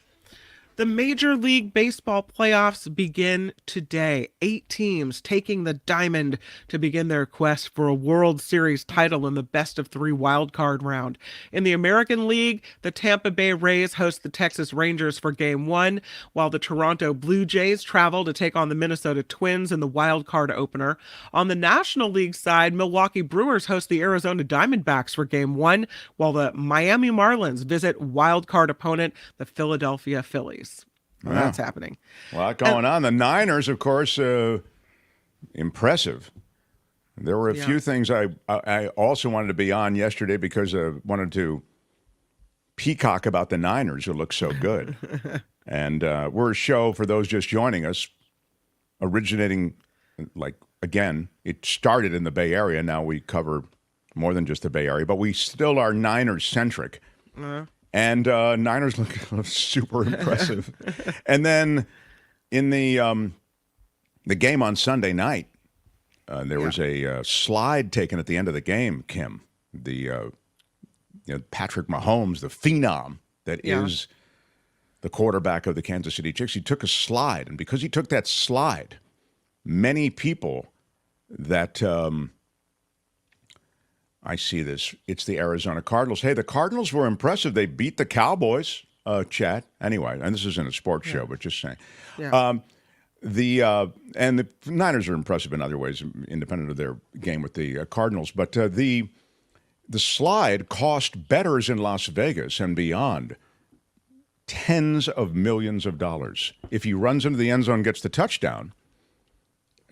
The Major League Baseball playoffs begin today. 8 teams taking the diamond to begin their quest for a World Series title in the best-of-3 wildcard round. In the American League, the Tampa Bay Rays host the Texas Rangers for Game 1, while the Toronto Blue Jays travel to take on the Minnesota Twins in the wildcard opener. On the National League side, Milwaukee Brewers host the Arizona Diamondbacks for Game 1, while the Miami Marlins visit wildcard opponent, the Philadelphia Phillies. Well, that's happening. A lot going on. The Niners, of course, impressive. There were a few things I also wanted to be on yesterday because I wanted to peacock about the Niners who look so good. And we're a show, for those just joining us, originating, again, it started in the Bay Area. Now we cover more than just the Bay Area, but we still are Niners-centric. And Niners look super impressive. And then in the game on Sunday night, there was a slide taken at the end of the game, Kim. Patrick Mahomes, the phenom that is the quarterback of the Kansas City Chiefs, he took a slide. And because he took that slide, many people that I see this. It's the Arizona Cardinals. Hey, the Cardinals were impressive. They beat the Cowboys, Chad. Anyway, and this isn't a sports show, but just saying. And the Niners are impressive in other ways, independent of their game with the Cardinals. But the slide cost bettors in Las Vegas and beyond tens of millions of dollars. If he runs into the end zone and gets the touchdown,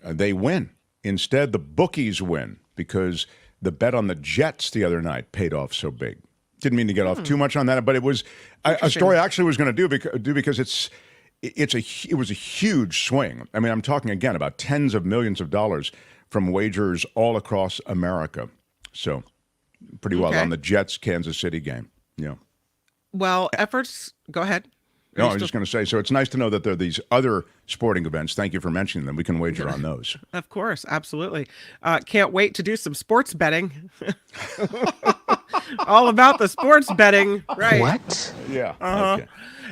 they win. Instead, the bookies win because the bet on the Jets the other night paid off so big. Didn't mean to get off too much on that, but it was a story I actually was going to do because it was a huge swing. I mean, I'm talking again about tens of millions of dollars from wagers all across America. So pretty well on the Jets Kansas City game. Yeah. Well, efforts. Go ahead. No, I was just going to say, so it's nice to know that there are these other sporting events. Thank you for mentioning them. We can wager on those. Of course, absolutely. Can't wait to do some sports betting. All about the sports betting, right? What? Yeah. Okay.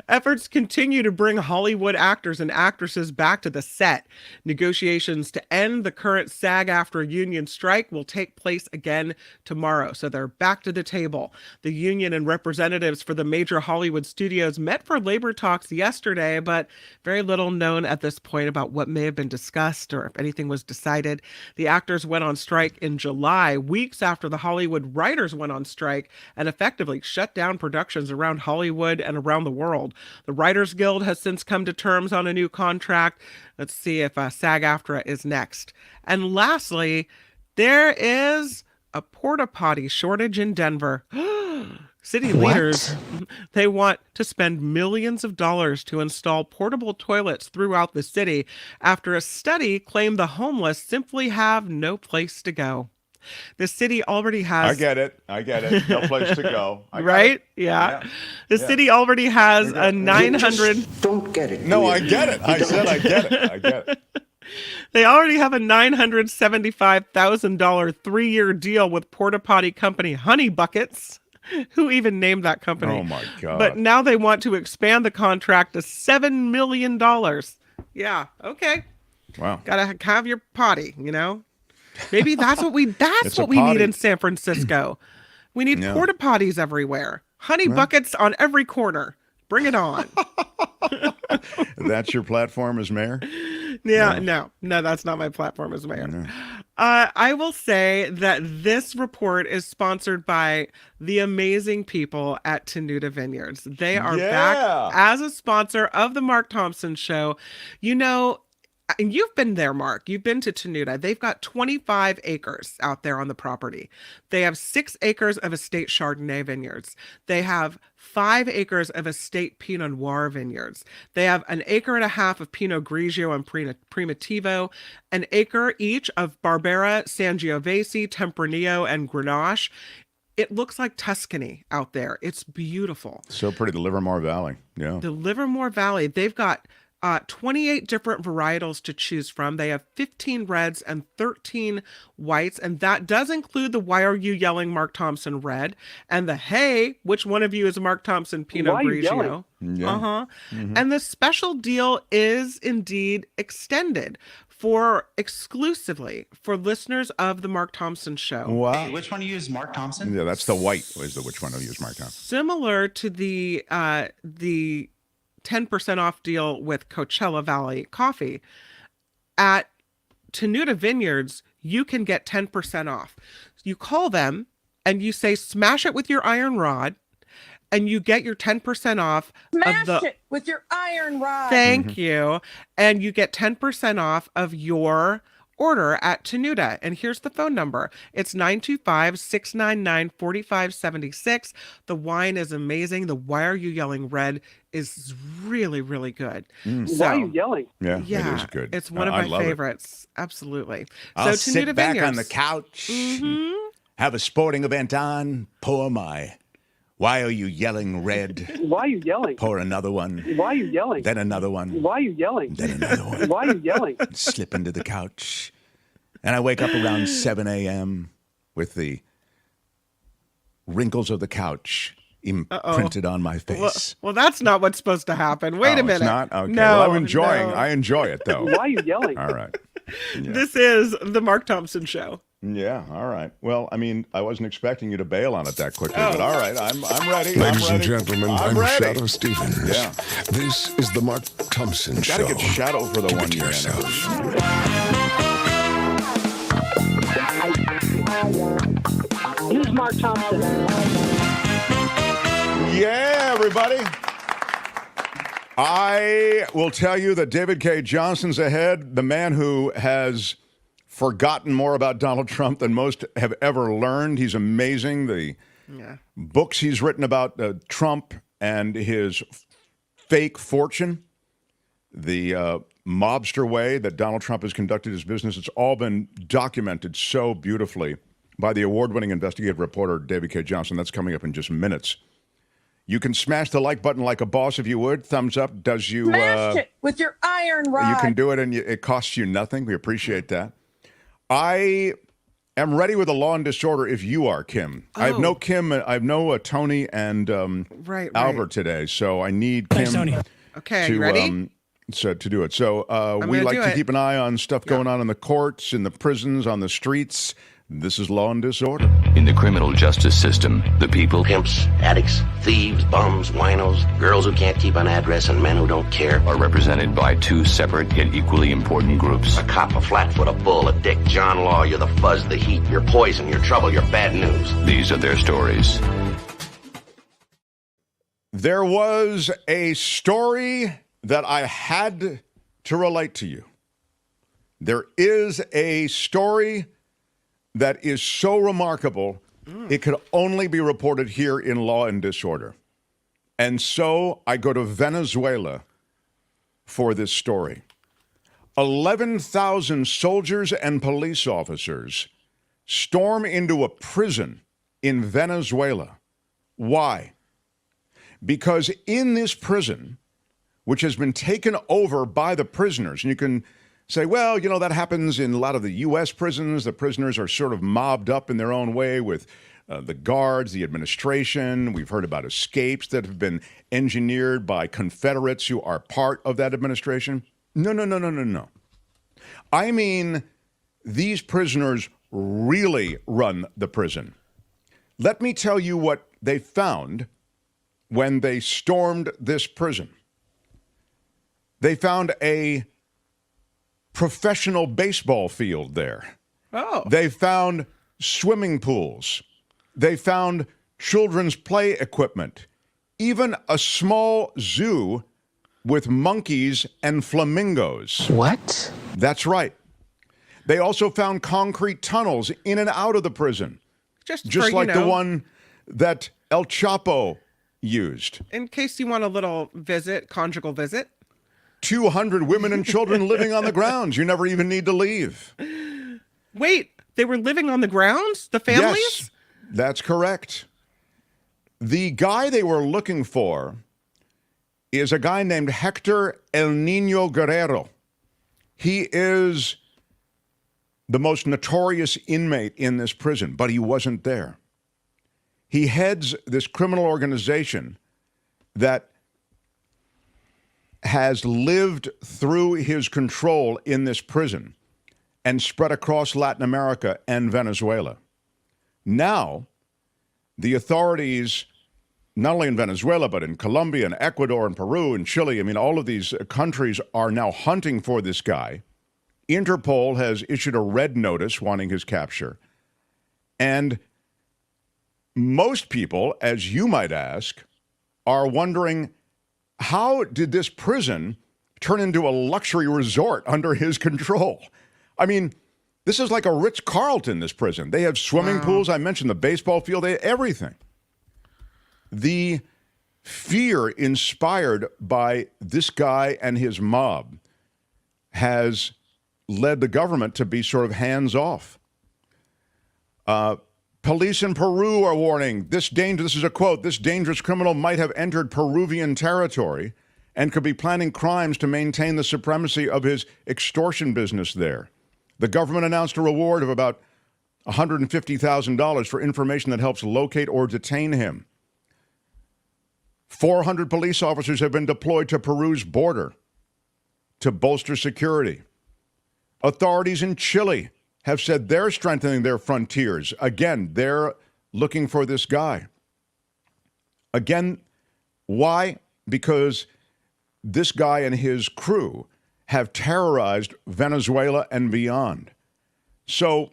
Efforts continue to bring Hollywood actors and actresses back to the set. Negotiations to end the current SAG-AFTRA union strike will take place again tomorrow. So they're back to the table. The union and representatives for the major Hollywood studios met for labor talks yesterday, but very little known at this point about what may have been discussed or if anything was decided. The actors went on strike in July, weeks after the Hollywood writers went on strike and effectively shut down productions around Hollywood and around the world. The Writers Guild has since come to terms on a new contract. Let's see if SAG-AFTRA is next. And lastly, there is a porta potty shortage in Denver. City leaders, they want to spend millions of dollars to install portable toilets throughout the city after a study claimed the homeless simply have no place to go. The city already has... I get it. No place to go. Right? Yeah. The city already has a 900... Don't get it. No, I get it. I said I get it. They already have a $975,000 3-year deal with porta potty company Honey Buckets. Who even named that company? Oh, my God. But now they want to expand the contract to $7 million. Yeah, okay. Wow. Gotta have your potty, you know? Maybe that's what we need in San Francisco. We need porta potties everywhere. Honey buckets on every corner. Bring it on. That's your platform as mayor? Yeah, no, that's not my platform as mayor. No. I will say that this report is sponsored by the amazing people at Tenuta Vineyards. They are back as a sponsor of the Mark Thompson Show. You know, and you've been there, Mark. You've been to Tenuta. They've got 25 acres out there on the property. They have 6 acres of estate Chardonnay vineyards. They have 5 acres of estate Pinot Noir vineyards. They have 1.5 acres of Pinot Grigio and Primitivo, 1 acre each of Barbera, Sangiovese, Tempranillo, and Grenache. It looks like Tuscany out there. It's beautiful. So pretty, the Livermore Valley. Yeah. The Livermore Valley. They've got 28 different varietals to choose from. They have 15 reds and 13 whites, and that does include the Why Are You Yelling Mark Thompson red and the Hey, which one of you is Mark Thompson Pinot Grigio? Yeah. And the special deal is indeed extended exclusively for listeners of the Mark Thompson Show. Wow. Which one do you use, Mark Thompson? Yeah, that's the white. Is the which one do you use, Mark Thompson? Similar to the 10% off deal with Coachella Valley Coffee. At Tenuta Vineyards, you can get 10% off. You call them and you say, smash it with your iron rod, and you get your 10% off. Smash it with your iron rod. Thank you. And you get 10% off of your order at Tenuta. And here's the phone number. It's 925-699-4576. The wine is amazing. The Why Are You Yelling red is really, really good. So, Why Are You Yelling? Yeah, it is good. It's one of my favorites. Absolutely. I'll so sit Tenuta back Vineyards. on the couch, have a sporting event on, pour my Why Are You Yelling red. Why are you yelling? Pour another one. Why are you yelling? Then another one. Why are you yelling? Then another one. Why are you yelling? Slip into the couch. And I wake up around 7 a.m. with the wrinkles of the couch imprinted on my face. Well, that's not what's supposed to happen. Wait a minute. It's not? Okay. No, well, I'm enjoying. no. I enjoy it, though. Why are you yelling? All right. Yeah. This is the Mark Thompson Show. Yeah, all right. Well, I mean, I wasn't expecting you to bail on it that quickly, but all right, I'm ready. Ladies I'm and ready. gentlemen, I'm ready. Shadow Stevens. Yeah. This is the Mark Thompson Show. Gotta get Shadow for the Give it 1 to year yourself. anniversary. Who's Mark Thompson? Yeah, everybody. I will tell you that David Cay Johnston's ahead, the man who has forgotten more about Donald Trump than most have ever learned. He's amazing. The books he's written about Trump and his fake fortune, the mobster way that Donald Trump has conducted his business, it's all been documented so beautifully by the award-winning investigative reporter David Cay Johnston. That's coming up in just minutes. You can smash the like button like a boss if you would. Thumbs up does you... Smash it with your iron rod. You can do it and it costs you nothing. We appreciate that. I am ready with a Law and Disorder if you are, Kim. I have no Kim. I have no Tony and Albert today, so I need Kim. Thanks, Tony. Okay, to, you ready? To do it. So we like to keep an eye on stuff going on in the courts, in the prisons, on the streets. This is Law and Disorder. In the criminal justice system, the people, pimps, addicts, thieves, bums, winos, girls who can't keep an address, and men who don't care, are represented by two separate yet equally important groups. A cop, a flatfoot, a bull, a dick, John Law, you're the fuzz, the heat, you're poison, you're trouble, you're bad news. These are their stories. There was a story that I had to relate to you. There is a story that is so remarkable, it could only be reported here in Law and Disorder. And so I go to Venezuela for this story. 11,000 soldiers and police officers storm into a prison in Venezuela. Why? Because in this prison, which has been taken over by the prisoners, and you can say, well, you know, that happens in a lot of the U.S. prisons. The prisoners are sort of mobbed up in their own way with the guards, the administration. We've heard about escapes that have been engineered by Confederates who are part of that administration. No. I mean, these prisoners really run the prison. Let me tell you what they found when they stormed this prison. They found a professional baseball field there. Oh. They found swimming pools. They found children's play equipment, even a small zoo with monkeys and flamingos. What? That's right. They also found concrete tunnels in and out of the prison, just like the one that El Chapo used. In case you want a little visit, conjugal visit. 200 women and children living on the grounds. You never even need to leave. Wait, they were living on the grounds? The families? Yes, that's correct. The guy they were looking for is a guy named Hector El Nino Guerrero. He is the most notorious inmate in this prison, but he wasn't there. He heads this criminal organization that has lived through his control in this prison and spread across Latin America and Venezuela. Now, the authorities, not only in Venezuela, but in Colombia and Ecuador and Peru and Chile, I mean, all of these countries are now hunting for this guy. Interpol has issued a red notice wanting his capture. And most people, as you might ask, are wondering, how did this prison turn into a luxury resort under his control? I mean, this is like a Ritz-Carlton, this prison. They have swimming pools. I mentioned the baseball field. They have everything. The fear inspired by this guy and his mob has led the government to be sort of hands-off. Police in Peru are warning, this is a quote, this dangerous criminal might have entered Peruvian territory and could be planning crimes to maintain the supremacy of his extortion business there. The government announced a reward of about $150,000 for information that helps locate or detain him. 400 police officers have been deployed to Peru's border to bolster security. Authorities in Chile have said they're strengthening their frontiers. Again, they're looking for this guy. Again, why? Because this guy and his crew have terrorized Venezuela and beyond. So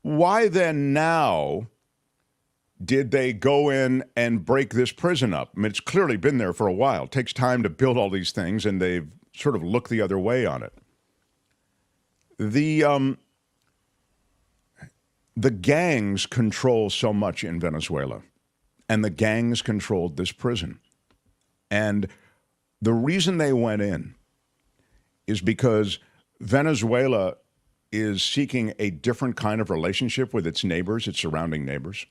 why then now did they go in and break this prison up? I mean, it's clearly been there for a while. It takes time to build all these things, and they've sort of looked the other way on it. The gangs control so much in Venezuela, and the gangs controlled this prison. And the reason they went in is because Venezuela is seeking a different kind of relationship with its neighbors, its surrounding neighbors.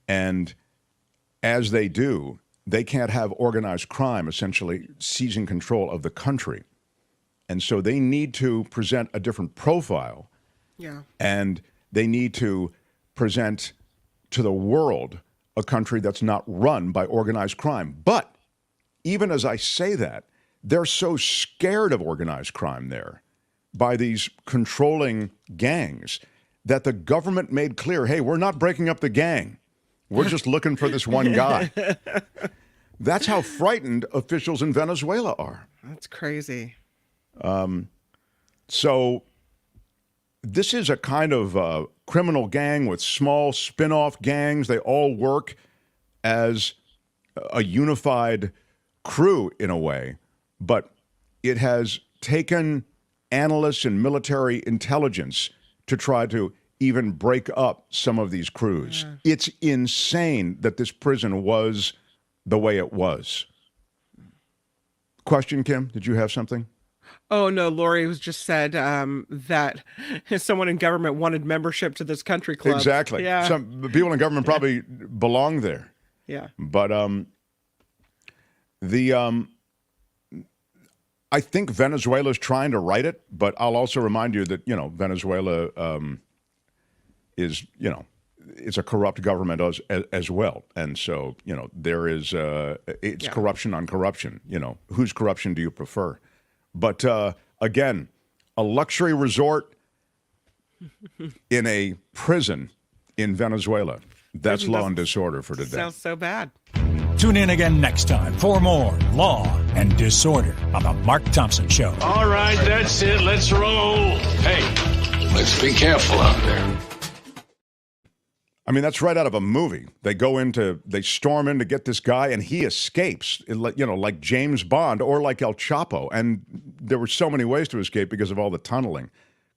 And as they do, they can't have organized crime essentially seizing control of the country. And so they need to present a different profile. Yeah. And they need to present to the world a country that's not run by organized crime. But even as I say that, they're so scared of organized crime there by these controlling gangs that the government made clear, hey, we're not breaking up the gang. We're just looking for this one guy. That's how frightened officials in Venezuela are. That's crazy. So this is a kind of criminal gang with small spin-off gangs. They all work as a unified crew in a way, but it has taken analysts and military intelligence to try to even break up some of these crews. Yeah. It's insane that this prison was the way it was. Question, Kim? Did you have something? Oh, no, Lori was just said that someone in government wanted membership to this country club. Exactly. Yeah. Some people in government probably belong there. Yeah. But I think Venezuela is trying to right it, but I'll also remind you that, Venezuela is, it's a corrupt government as well. And so, there is, it's corruption on corruption. Whose corruption do you prefer? But again, a luxury resort in a prison in Venezuela. That's law and disorder for today. Sounds so bad. Tune in again next time for more Law and Disorder on The Mark Thompson Show. All right, that's it. Let's roll. Hey, let's be careful out there. I mean, that's right out of a movie. They storm in to get this guy, and he escapes, like James Bond or like El Chapo. And there were so many ways to escape because of all the tunneling.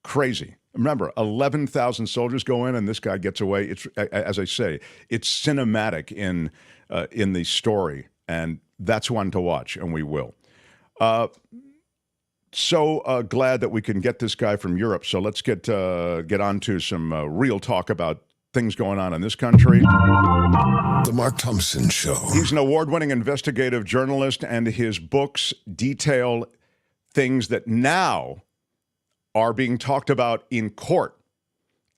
Crazy. Remember, 11,000 soldiers go in, and this guy gets away. It's, as I say, it's cinematic in the story, and that's one to watch, and we will. So glad that we can get this guy from Europe. So let's get on to some real talk about things going on in this country. The Mark Thompson Show. He's an award-winning investigative journalist, and his books detail things that now are being talked about in court.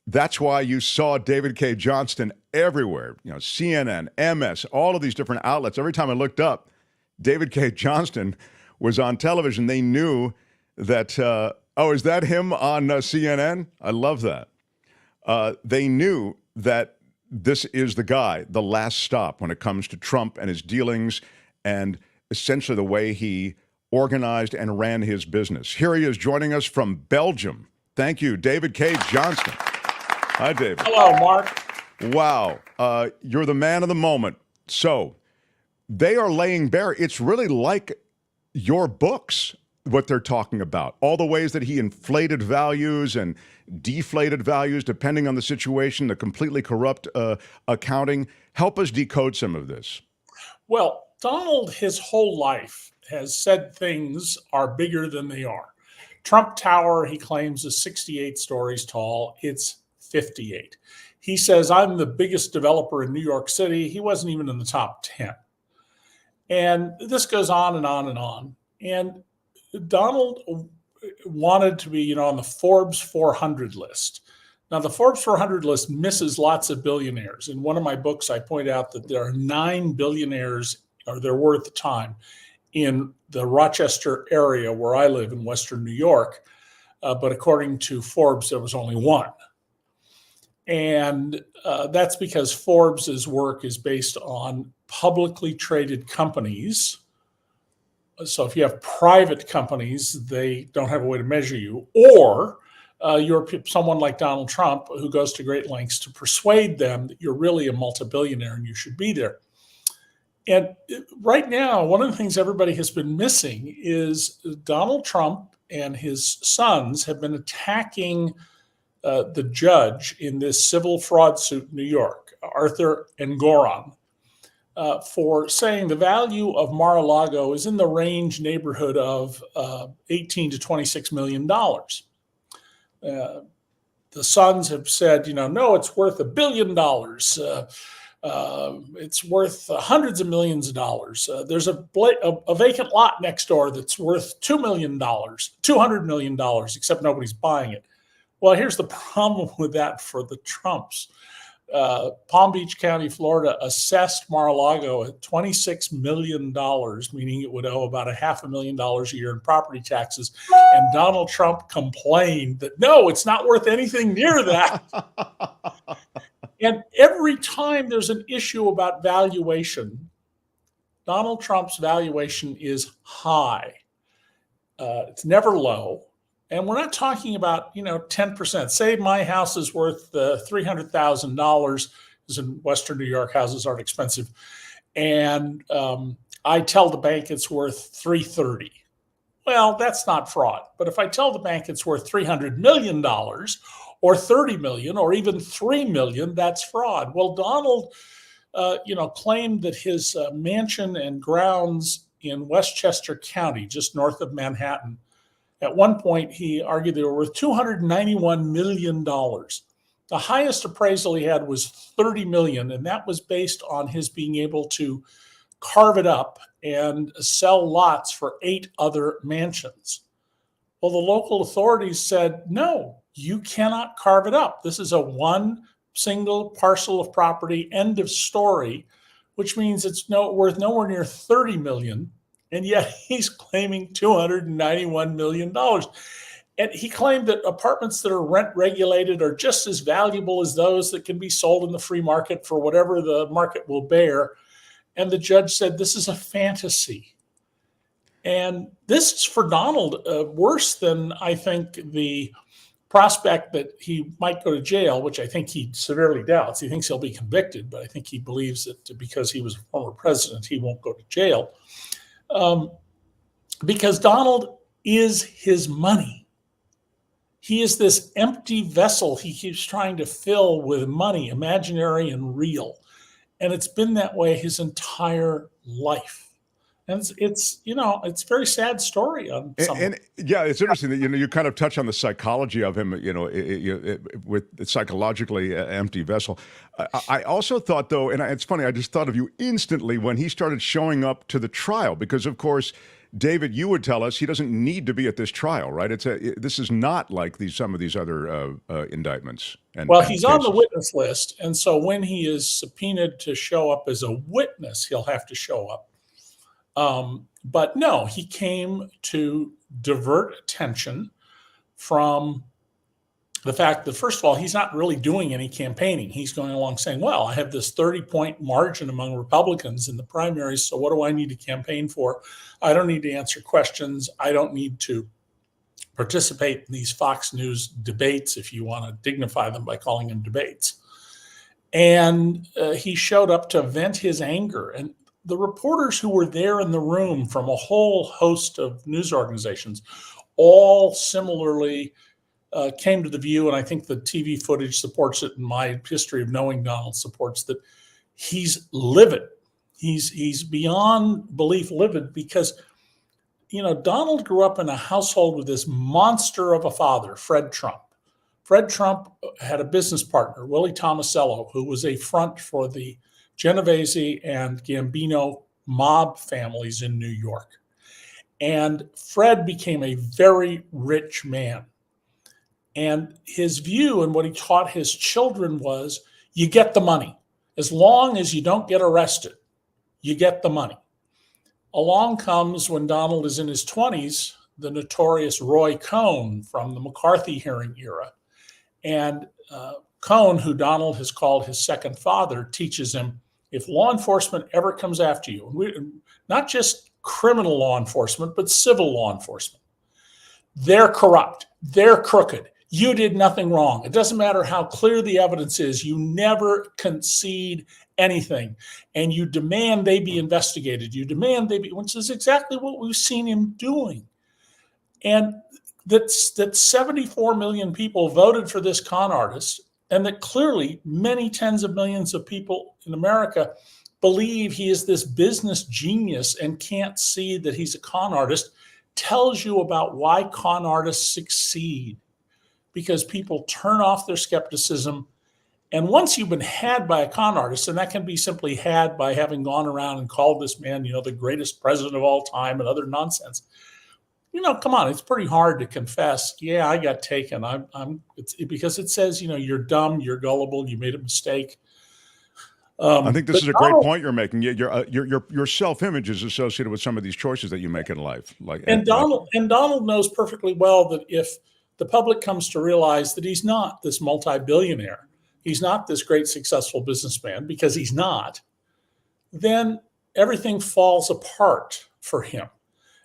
That's why you saw David Cay Johnston everywhere. CNN, MS, all of these different outlets. Every time I looked up, David Cay Johnston was on television. They knew that, is that him on CNN? I love that. They knew that this is the guy, the last stop when it comes to Trump and his dealings and essentially the way he organized and ran his business. Here he is joining us from Belgium. Thank you, David Cay Johnston. Hi, David. Hello, Mark. Wow. You're the man of the moment. So they are laying bare. It's really like your books, what they're talking about. All the ways that he inflated values and deflated values depending on the situation, the completely corrupt accounting. Help us decode some of this. Well, Donald, his whole life, has said things are bigger than they are. Trump Tower, he claims, is 68 stories tall. It's 58. He says, I'm the biggest developer in New York City. He wasn't even in the top 10. And this goes on and on and on. And Donald wanted to be, on the Forbes 400 list. Now, the Forbes 400 list misses lots of billionaires. In one of my books, I point out that there are 9 billionaires, or there were at the time, in the Rochester area where I live in Western New York. but according to Forbes, there was only one. And that's because Forbes's work is based on publicly traded companies. So if you have private companies, they don't have a way to measure you. Or you're someone like Donald Trump who goes to great lengths to persuade them that you're really a multi-billionaire and you should be there. And right now, one of the things everybody has been missing is Donald Trump and his sons have been attacking the judge in this civil fraud suit in New York, Arthur Engoron, for saying the value of Mar-a-Lago is in the neighborhood of $18 to $26 million. The sons have said, no, it's worth $1 billion. It's worth hundreds of millions of dollars. There's a vacant lot next door that's worth $200 million, except nobody's buying it. Well, here's the problem with that for the Trumps. Palm Beach County, Florida, assessed Mar-a-Lago at $26 million, meaning it would owe about $500,000 a year in property taxes. And Donald Trump complained that, no, it's not worth anything near that. And every time there's an issue about valuation, Donald Trump's valuation is high. It's never low. And we're not talking about, 10%. Say my house is worth $300,000, because in Western New York, houses aren't expensive. And I tell the bank it's worth $330,000. Well, that's not fraud. But if I tell the bank it's worth $300 million or $30 million or even $3 million, that's fraud. Well, Donald, claimed that his mansion and grounds in Westchester County, just north of Manhattan, at one point, he argued they were worth $291 million. The highest appraisal he had was $30 million, and that was based on his being able to carve it up and sell lots for 8 other mansions. Well, the local authorities said, no, you cannot carve it up. This is a one single parcel of property, end of story, which means it's worth nowhere near $30 million. And yet he's claiming $291 million. And he claimed that apartments that are rent regulated are just as valuable as those that can be sold in the free market for whatever the market will bear. And the judge said, this is a fantasy. And this is for Donald worse than, I think, the prospect that he might go to jail, which I think he severely doubts. He thinks he'll be convicted, but I think he believes that because he was a former president, he won't go to jail. Because Donald is his money. He is this empty vessel he keeps trying to fill with money, imaginary and real. And it's been that way his entire life. And it's a very sad story on some. And yeah, it's interesting that you kind of touch on the psychology of him, with the psychologically empty vessel. I also thought, though, and it's funny, I just thought of you instantly when he started showing up to the trial, because of course, David, you would tell us he doesn't need to be at this trial, right? This is not like some of these other indictments. Well, he's on the witness list, and so when he is subpoenaed to show up as a witness, he'll have to show up. But no, he came to divert attention from the fact that, first of all, he's not really doing any campaigning. He's going along saying, well, I have this 30-point margin among Republicans in the primaries, so what do I need to campaign for? I don't need to answer questions. I don't need to participate in these Fox News debates, if you want to dignify them by calling them debates. And he showed up to vent his anger. And the reporters who were there in the room from a whole host of news organizations all similarly came to the view, and I think the TV footage supports it, and my history of knowing Donald supports that, he's livid. He's beyond belief livid because, Donald grew up in a household with this monster of a father, Fred Trump. Fred Trump had a business partner, Willie Tomasello, who was a front for the Genovese and Gambino mob families in New York. And Fred became a very rich man. And his view and what he taught his children was, you get the money. As long as you don't get arrested, you get the money. Along comes, when Donald is in his 20s, the notorious Roy Cohn from the McCarthy hearing era. And Cohn, who Donald has called his second father, teaches him, if law enforcement ever comes after you, not just criminal law enforcement, but civil law enforcement, they're corrupt, they're crooked, you did nothing wrong. It doesn't matter how clear the evidence is, you never concede anything. And you demand they be investigated. You demand they be, which is exactly what we've seen him doing. And that 74 million people voted for this con artist, and that clearly many tens of millions of people in America believe he is this business genius and can't see that he's a con artist, tells you about why con artists succeed. Because people turn off their skepticism. And once you've been had by a con artist, and that can be simply had by having gone around and called this man, the greatest president of all time and other nonsense, come on, it's pretty hard to confess, yeah, I got taken. It's because it says, you're dumb, you're gullible, you made a mistake. I think this is a great point you're making. Your self-image is associated with some of these choices that you make in life. Donald knows perfectly well that if the public comes to realize that he's not this multi-billionaire, he's not this great successful businessman, because he's not, then everything falls apart for him.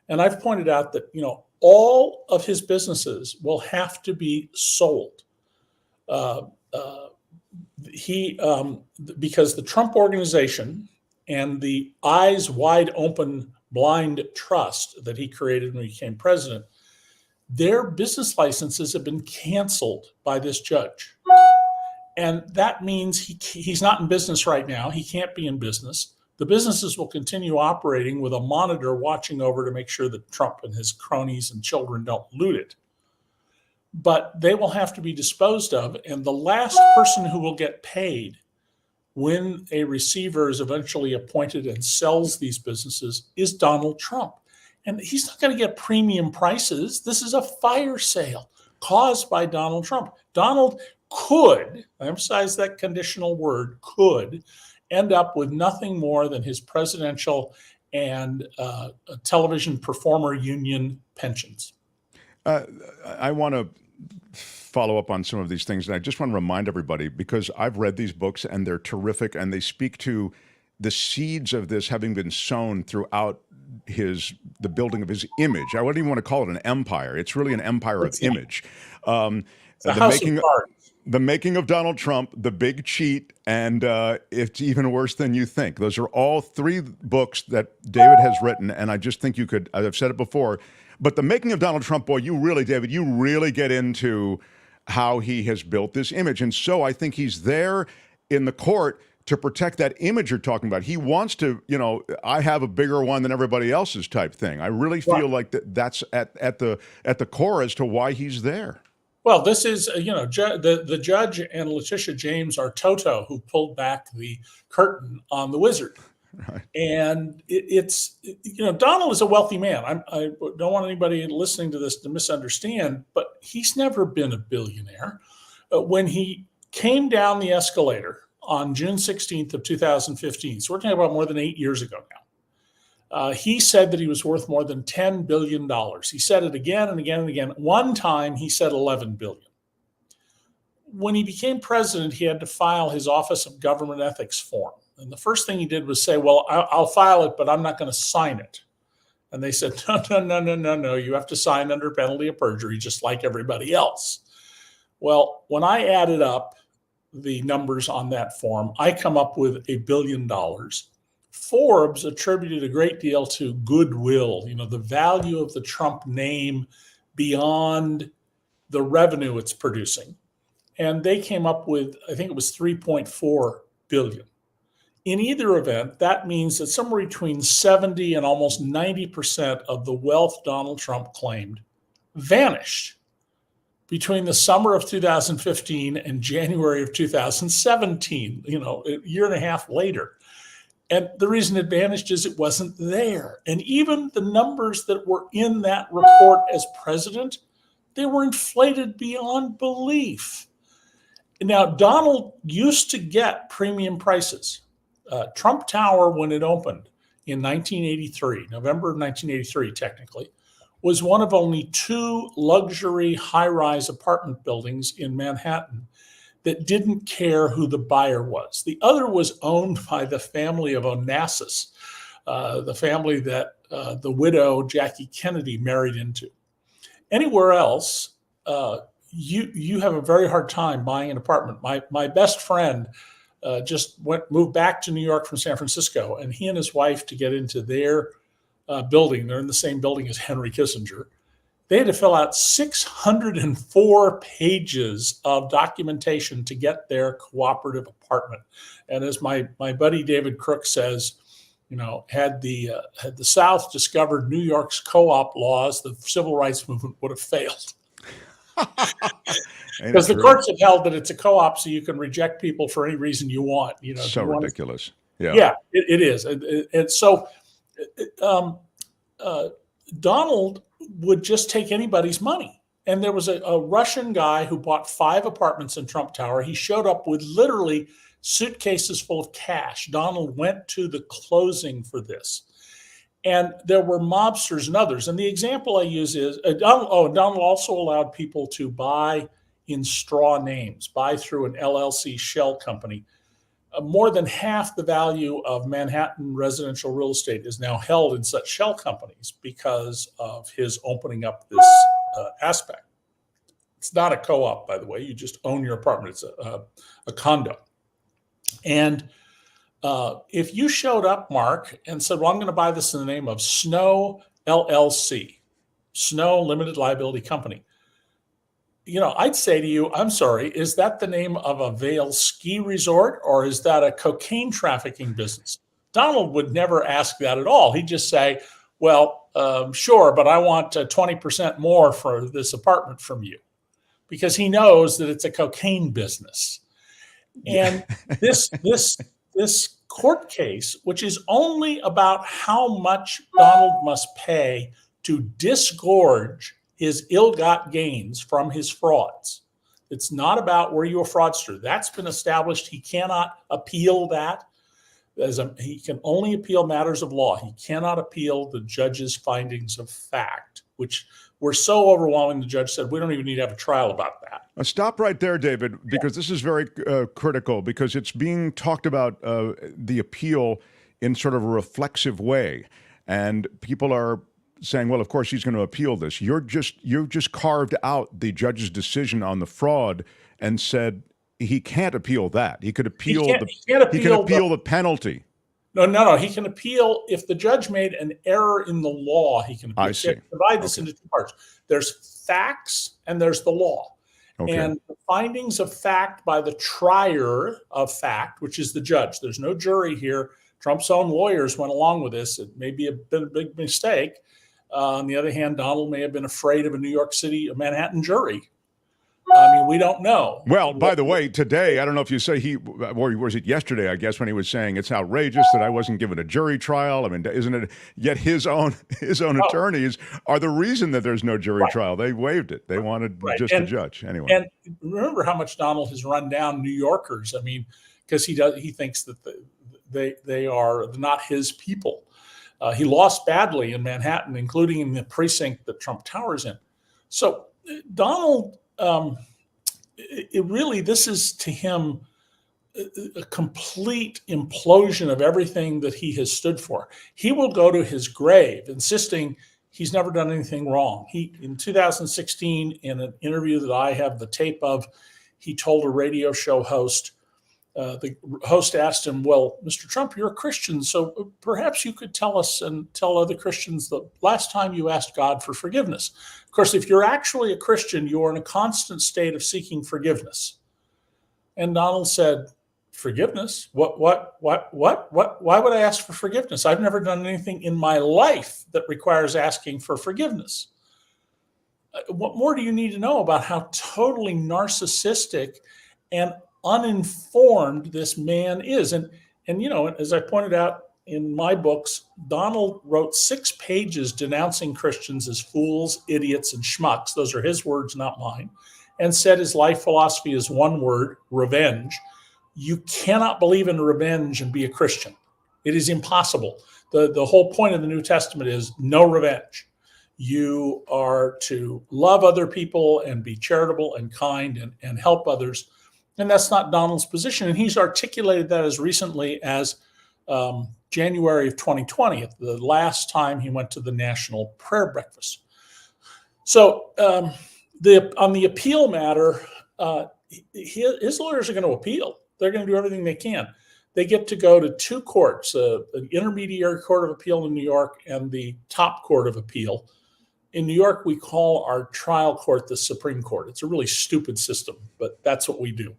And I've pointed out that, all of his businesses will have to be sold. Because the Trump organization and the eyes wide open blind trust that he created when he became president, their business licenses have been canceled by this judge. And that means he's not in business right now. He can't be in business. The businesses will continue operating with a monitor watching over to make sure that Trump and his cronies and children don't loot it. But they will have to be disposed of. And the last person who will get paid when a receiver is eventually appointed and sells these businesses is Donald Trump. And he's not going to get premium prices. This is a fire sale caused by Donald Trump. Donald could, I emphasize that conditional word, could, end up with nothing more than his presidential and television performer union pensions. I want to follow up on some of these things, and I just want to remind everybody, because I've read these books and they're terrific, and they speak to the seeds of this having been sown throughout the building of his image. I wouldn't even want to call it an empire. It's really an empire of image. The making of Donald Trump, The Big Cheat, and It's Even Worse Than You Think. Those are all three books that David has written, and I just think you could, I've said it before, but The Making of Donald Trump, boy, David, you really get into how he has built this image. And so I think he's there in the court to protect that image you're talking about. He wants to, I have a bigger one than everybody else's type thing. I really feel like that's at the core as to why he's there. Well, this is, the judge and Letitia James are Toto, who pulled back the curtain on the wizard. Right. And Donald is a wealthy man. I don't want anybody listening to this to misunderstand, but he's never been a billionaire. When he came down the escalator on June 16th of 2015, so we're talking about more than 8 years ago now, he said that he was worth more than $10 billion. He said it again and again and again. One time he said $11 billion. When he became president, he had to file his Office of Government Ethics form. And the first thing he did was say, well, I'll file it, but I'm not going to sign it. And they said, no, you have to sign under penalty of perjury, just like everybody else. Well, when I added up the numbers on that form, I come up with $1 billion. Forbes attributed a great deal to goodwill, the value of the Trump name beyond the revenue it's producing. And they came up with, I think it was $3.4 billion. In either event, that means that somewhere between 70 and almost 90% of the wealth Donald Trump claimed vanished between the summer of 2015 and January of 2017, a year and a half later. And the reason it vanished is it wasn't there. And even the numbers that were in that report as president, they were inflated beyond belief. Now, Donald used to get premium prices. Trump Tower, when it opened in 1983, November of 1983, technically, was one of only 2 luxury high-rise apartment buildings in Manhattan that didn't care who the buyer was. The other was owned by the family of Onassis, the family that the widow Jackie Kennedy married into. Anywhere else, you have a very hard time buying an apartment. My best friend just moved back to New York from San Francisco, and he and his wife, to get into their building, they're in the same building as Henry Kissinger, they had to fill out 604 pages of documentation to get their cooperative apartment. And as my buddy David Crook says, had the South discovered New York's co-op laws, the civil rights movement would have failed. Because the courts have held that it's a co-op, so you can reject people for any reason you want. So ridiculous. Yeah, it is. And so Donald would just take anybody's money. And there was a Russian guy who bought 5 apartments in Trump Tower. He showed up with literally suitcases full of cash. Donald went to the closing for this. And there were mobsters and others. And the example I use is, Donald also allowed people to buy in straw names, buy through an LLC shell company. More than half the value of Manhattan residential real estate is now held in such shell companies because of his opening up this aspect. It's not a co-op, by the way. You just own your apartment. It's a condo. And if you showed up, Mark, and said, well, I'm going to buy this in the name of Snow LLC, Snow Limited Liability Company, I'd say to you, I'm sorry, is that the name of a Vail ski resort, or is that a cocaine trafficking business? Donald would never ask that at all. He'd just say, well, sure, but I want 20% more for this apartment from you, because he knows that it's a cocaine business. And this court case, which is only about how much Donald must pay to disgorge his ill-got gains from his frauds. It's not about were you a fraudster. That's been established. He cannot appeal that. He can only appeal matters of law. He cannot appeal the judge's findings of fact, which were so overwhelming, the judge said, we don't even need to have a trial about that. Stop right there, David, because this is very critical, because it's being talked about the appeal in sort of a reflexive way. And people are saying, well, of course he's going to appeal this. You've just carved out the judge's decision on the fraud and said he can't appeal that. He could appeal the penalty. No. He can appeal if the judge made an error in the law. He can appeal. I see. Divide this into 2 parts. There's facts and there's the law. Okay. And the findings of fact by the trier of fact, which is the judge. There's no jury here. Trump's own lawyers went along with this. It may be been a big mistake. On the other hand, Donald may have been afraid of a Manhattan jury. I mean, we don't know. Well, by the way, today, I don't know if you say or was it yesterday, I guess, when he was saying it's outrageous that I wasn't given a jury trial. I mean, isn't it? Yet his own attorneys are the reason that there's no jury trial. They waived it. They wanted just a judge. Anyway. And remember how much Donald has run down New Yorkers. I mean, because he thinks that they are not his people. He lost badly in Manhattan, including in the precinct that Trump Tower's in. So Donald, this is to him a complete implosion of everything that he has stood for. He will go to his grave insisting he's never done anything wrong. In 2016, in an interview that I have the tape of, he told a radio show host, the host asked him, well, Mr. Trump, you're a Christian, so perhaps you could tell us and tell other Christians the last time you asked God for forgiveness. Of course, if you're actually a Christian, you are in a constant state of seeking forgiveness. And Donald said, forgiveness? What? Why would I ask for forgiveness? I've never done anything in my life that requires asking for forgiveness. What more do you need to know about how totally narcissistic and uninformed this man is? And as I pointed out in my books, Donald wrote 6 pages denouncing Christians as fools, idiots, and schmucks. Those are his words, not mine. And said his life philosophy is one word: revenge. You cannot believe in revenge and be a Christian. It is impossible. The whole point of the New Testament is no revenge. You are to love other people and be charitable and kind and help others. And that's not Donald's position. And he's articulated that as recently as January of 2020, the last time he went to the National Prayer Breakfast. So on the appeal matter, his lawyers are going to appeal. They're going to do everything they can. They get to go to two courts, an intermediary court of appeal in New York and the top court of appeal. In New York, we call our trial court the Supreme Court. It's a really stupid system, but that's what we do.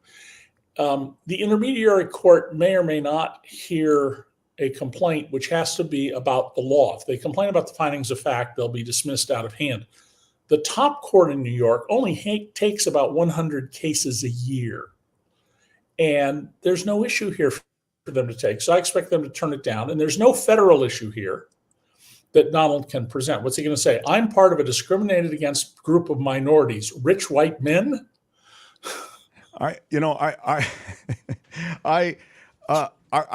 The intermediary court may or may not hear a complaint which has to be about the law. If they complain about the findings of fact, they'll be dismissed out of hand. The top court in New York only takes about 100 cases a year. And there's no issue here for them to take. So I expect them to turn it down. And there's no federal issue here that Donald can present. What's he going to say? I'm part of a discriminated against group of minorities, rich white men. I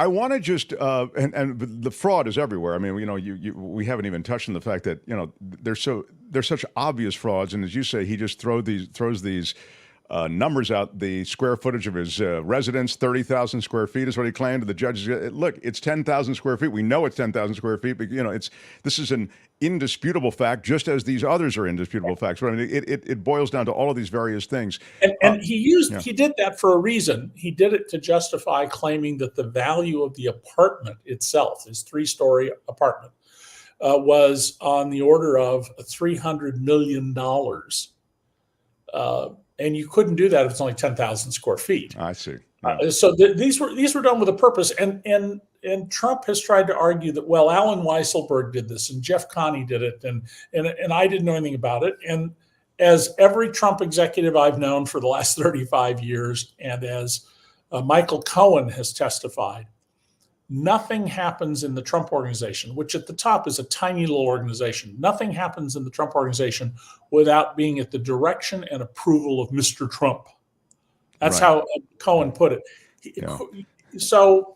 want to just and the fraud is everywhere. I mean, we haven't even touched on the fact that there's such obvious frauds, and as you say, he just throws these numbers out. The square footage of his residence, 30,000 square feet, is what he claimed to the judges. Look, it's 10,000 square feet. We know it's 10,000 square feet, but this is an indisputable fact, just as these others are indisputable facts. But I mean, it boils down to all of these various things. And he did that for a reason. He did it to justify claiming that the value of the apartment itself, his 3-story apartment, was on the order of $300 million. And you couldn't do that if it's only 10,000 square feet. I see. So these were done with a purpose. And Trump has tried to argue that, well, Alan Weisselberg did this and Jeff Connie did it, and I didn't know anything about it. And as every Trump executive I've known for the last 35 years, and as Michael Cohen has testified, nothing happens in the Trump organization, which at the top is a tiny little organization. Nothing happens in the Trump organization without being at the direction and approval of Mr. Trump. That's right. How Cohen put it. Yeah. So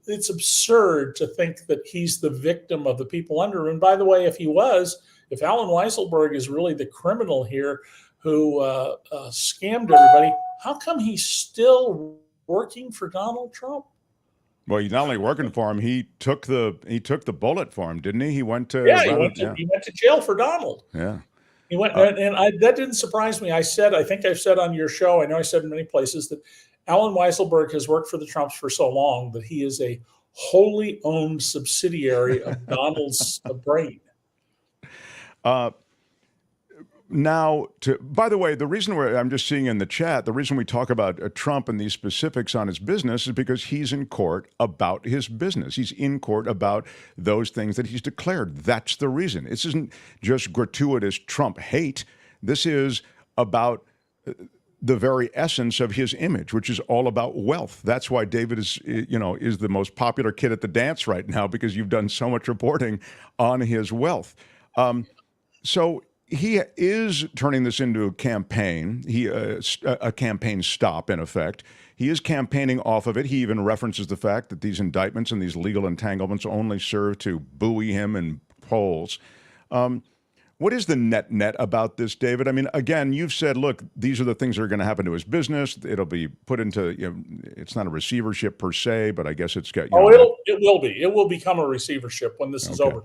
it's absurd to think that he's the victim of the people under him. And by the way, if Alan Weisselberg is really the criminal here who scammed everybody, how come he's still working for Donald Trump? Well, he's not only working for him; he took the bullet for him, didn't he? He went to he went to jail for Donald. Yeah, he went, that didn't surprise me. I think I've said on your show, I know I said in many places, that Alan Weisselberg has worked for the Trumps for so long that he is a wholly owned subsidiary of Donald's brain. Now, by the way, the reason I'm just seeing in the chat, the reason we talk about Trump and these specifics on his business is because he's in court about his business. He's in court about those things that he's declared. That's the reason. This isn't just gratuitous Trump hate. This is about the very essence of his image, which is all about wealth. That's why David is the most popular kid at the dance right now, because you've done so much reporting on his wealth. So he is turning this into a campaign, a campaign stop, in effect. He is campaigning off of it. He even references the fact that these indictments and these legal entanglements only serve to buoy him in polls. What is the net about this, David? I mean, again, you've said, look, these are the things that are going to happen to his business. It'll be put into, it's not a receivership per se, but I guess it's got. It will be. It will become a receivership when this is over.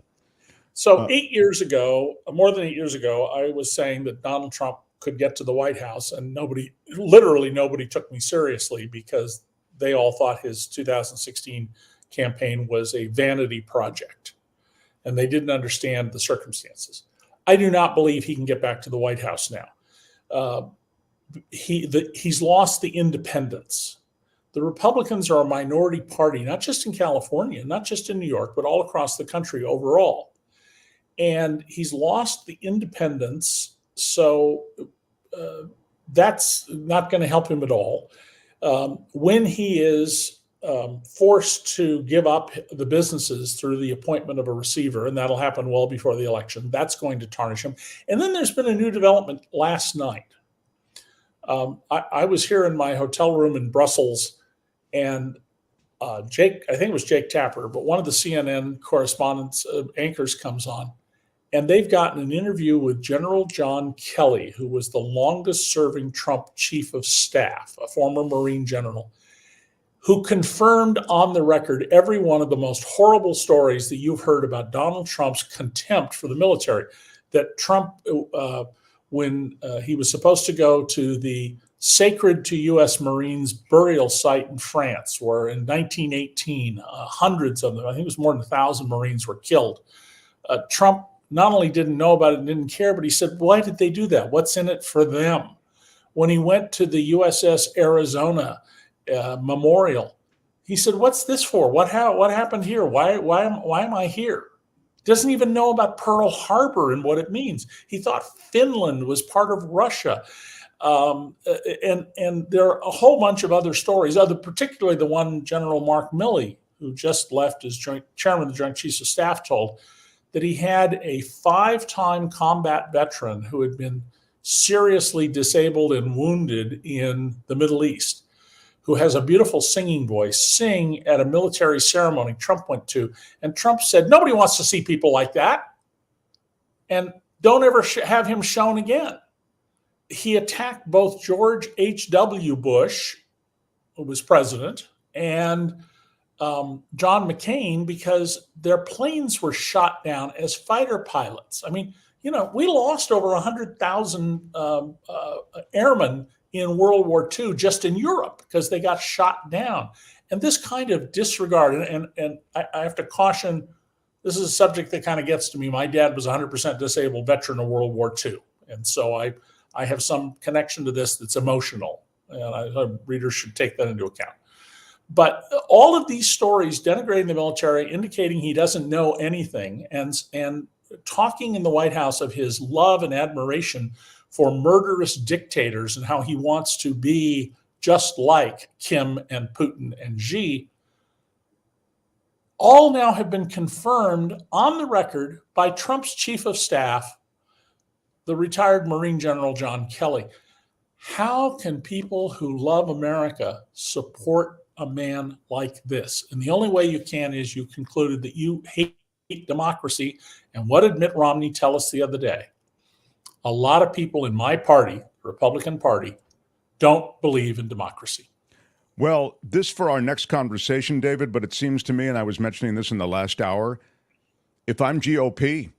So 8 years ago, more than 8 years ago, I was saying that Donald Trump could get to the White House, and literally nobody took me seriously because they all thought his 2016 campaign was a vanity project, and they didn't understand the circumstances. I do not believe he can get back to the White House now. He's lost the independents. The Republicans are a minority party, not just in California, not just in New York, but all across the country overall. And he's lost the independence, so that's not going to help him at all. When he is forced to give up the businesses through the appointment of a receiver, and that'll happen well before the election, that's going to tarnish him. And then there's been a new development last night. I was here in my hotel room in Brussels, and I think it was Jake Tapper, but one of the CNN correspondents, anchors comes on, And they've gotten an interview with General John Kelly, who was the longest serving Trump chief of staff, a former Marine general, who confirmed on the record every one of the most horrible stories that you've heard about Donald Trump's contempt for the military. That Trump, when he was supposed to go to the sacred to U.S. Marines burial site in France, where in 1918, hundreds of them, I think it was more than 1,000 Marines were killed. Trump not only didn't know about it and didn't care, but he said, why did they do that? What's in it for them? When he went to the USS Arizona memorial, he said, what's this for? What happened here? Why am I here? Doesn't even know about Pearl Harbor and what it means. He thought Finland was part of Russia. And there are a whole bunch of other stories, particularly the one General Mark Milley, who just left as chairman of the Joint Chiefs of Staff, told, that he had a 5-time combat veteran who had been seriously disabled and wounded in the Middle East, who has a beautiful singing voice, sing at a military ceremony Trump went to. And Trump said, nobody wants to see people like that. And don't ever have him shown again. He attacked both George H.W. Bush, who was president, and John McCain, because their planes were shot down as fighter pilots. I mean, we lost over 100,000 airmen in World War II just in Europe because they got shot down. And this kind of disregard, and I have to caution, this is a subject that kind of gets to me. My dad was a 100% disabled veteran of World War II. And so I have some connection to this that's emotional, and readers should take that into account. But all of these stories denigrating the military, indicating he doesn't know anything, and talking in the White House of his love and admiration for murderous dictators and how he wants to be just like Kim and Putin and Xi, all now have been confirmed on the record by Trump's chief of staff, the retired Marine General John Kelly. How can people who love America support a man like this? And the only way you can is you concluded that you hate democracy. And what did Mitt Romney tell us the other day? A lot of people in my party, the Republican Party, don't believe in democracy. Well, this for our next conversation, David, but it seems to me, and I was mentioning this in the last hour, if I'm GOP,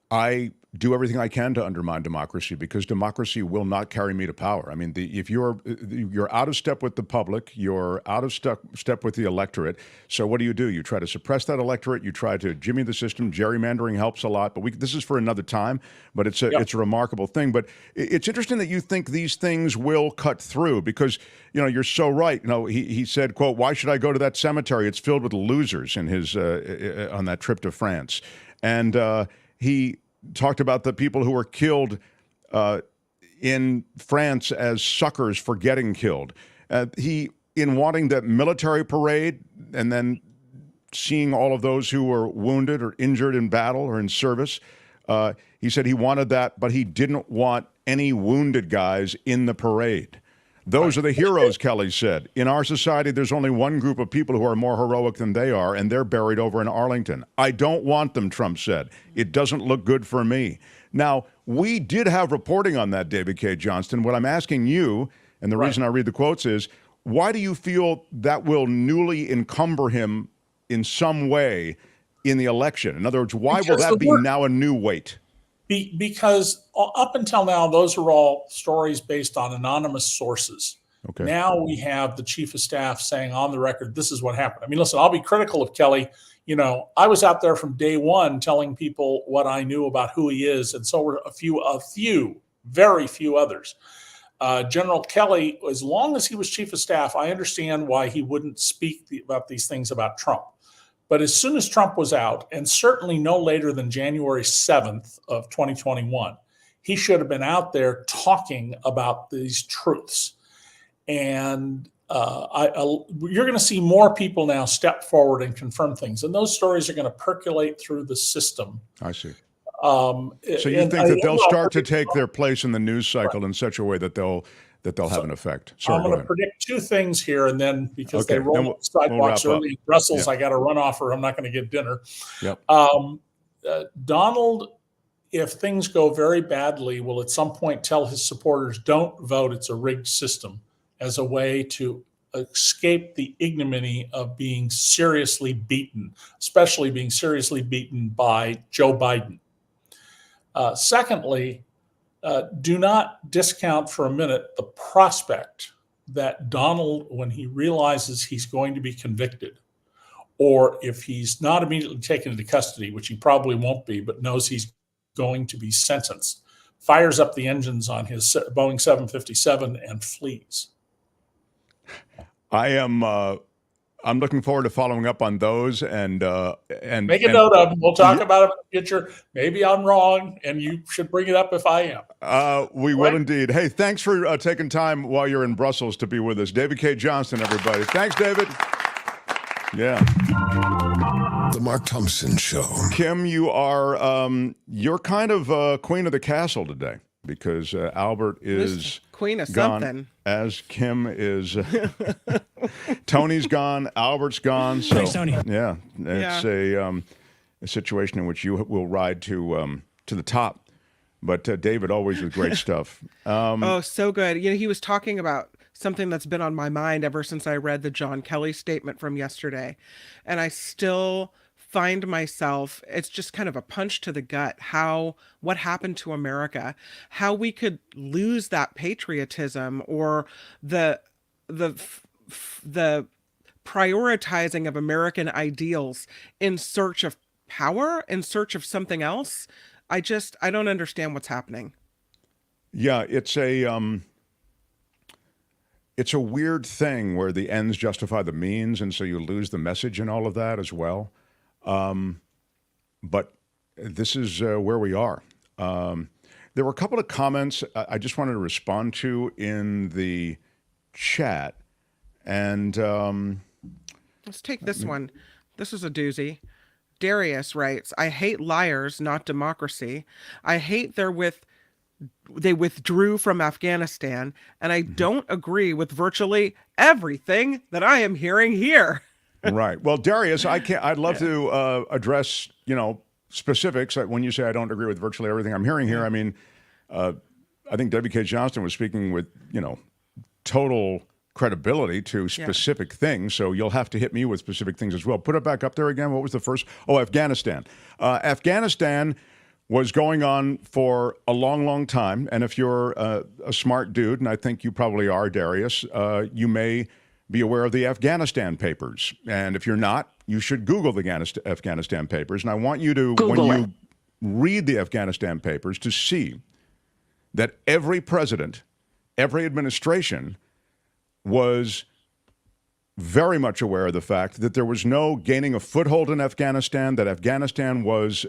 I do everything I can to undermine democracy, because democracy will not carry me to power. I mean, if you're out of step with the public, you're out of step with the electorate. So what do? You try to suppress that electorate. You try to jimmy the system. Gerrymandering helps a lot, but this is for another time. But it's a remarkable thing. But it's interesting that you think these things will cut through, because you're so right. He said, quote, "Why should I go to that cemetery? It's filled with losers." In his on that trip to France, and he talked about the people who were killed in France as suckers for getting killed. He, in wanting that military parade and then seeing all of those who were wounded or injured in battle or in service, he said he wanted that, but he didn't want any wounded guys in the parade. Those are the heroes, Kelly said. In our society, there's only one group of people who are more heroic than they are, and they're buried over in Arlington. I don't want them, Trump said. It doesn't look good for me. Now, we did have reporting on that, David Cay Johnston. What I'm asking you, and the reason I read the quotes is, why do you feel that will newly encumber him in some way in the election? In other words, why will that be now a new weight? Because up until now, those are all stories based on anonymous sources. Okay. Now we have the chief of staff saying on the record, this is what happened. I mean, listen, I'll be critical of Kelly. I was out there from day one telling people what I knew about who he is. And so were a few, very few others. General Kelly, as long as he was chief of staff, I understand why he wouldn't speak about these things about Trump. But as soon as Trump was out, and certainly no later than January 7th of 2021, he should have been out there talking about these truths. And you're going to see more people now step forward and confirm things. And those stories are going to percolate through the system. I see. So you think that they'll start to take their place in the news cycle in such a way that they'll have an effect? Sorry, I'm going to predict two things here, and then because they roll sidewalks early in Brussels, I got to run off or I'm not going to get dinner. Yep. Donald if things go very badly, will at some point tell his supporters, don't vote, it's a rigged system, as a way to escape the ignominy of being seriously beaten, especially being seriously beaten by Joe Biden. Secondly, do not discount for a minute the prospect that Donald, when he realizes he's going to be convicted, or if he's not immediately taken into custody, which he probably won't be, but knows he's going to be sentenced, fires up the engines on his Boeing 757 and flees. I'm looking forward to following up on those and make a note of them. We'll talk about it in the future. Maybe I'm wrong, and you should bring it up if I am. We will indeed. Hey, thanks for taking time while you're in Brussels to be with us. David Cay Johnston, everybody. Thanks, David. Yeah. The Mark Thompson Show. Kim, you're kind of queen of the castle today because Albert is queen of gone, something. as Kim is. Tony's gone. Albert's gone. So, thanks, Tony. Yeah, it's a situation in which you will ride to the top. But David, always with great stuff. So good. He was talking about something that's been on my mind ever since I read the John Kelly statement from yesterday. And I still find myself, it's just kind of a punch to the gut, what happened to America, how we could lose that patriotism or the prioritizing of American ideals in search of power, in search of something else. I don't understand what's happening. Yeah, it's a weird thing where the ends justify the means, and so you lose the message and all of that as well. But this is where we are. There were a couple of comments I just wanted to respond to in the chat. And let's take this one. This is a doozy. Darius writes, I hate liars, not democracy. I hate they withdrew from Afghanistan, and I don't agree with virtually everything that I am hearing here. Right. Well, Darius, I'd love to address, specifics. When you say I don't agree with virtually everything I'm hearing here, I mean, I think David Cay Johnston was speaking with, total credibility to specific things. So you'll have to hit me with specific things as well. Put it back up there again. What was the first? Oh, Afghanistan. Afghanistan was going on for a long, long time. And if you're a smart dude, and I think you probably are, Darius, you may be aware of the Afghanistan papers. And if you're not, you should Google the Afghanistan papers. And I want you to, when you read the Afghanistan papers, to see that every president, every administration was very much aware of the fact that there was no gaining a foothold in Afghanistan, that Afghanistan was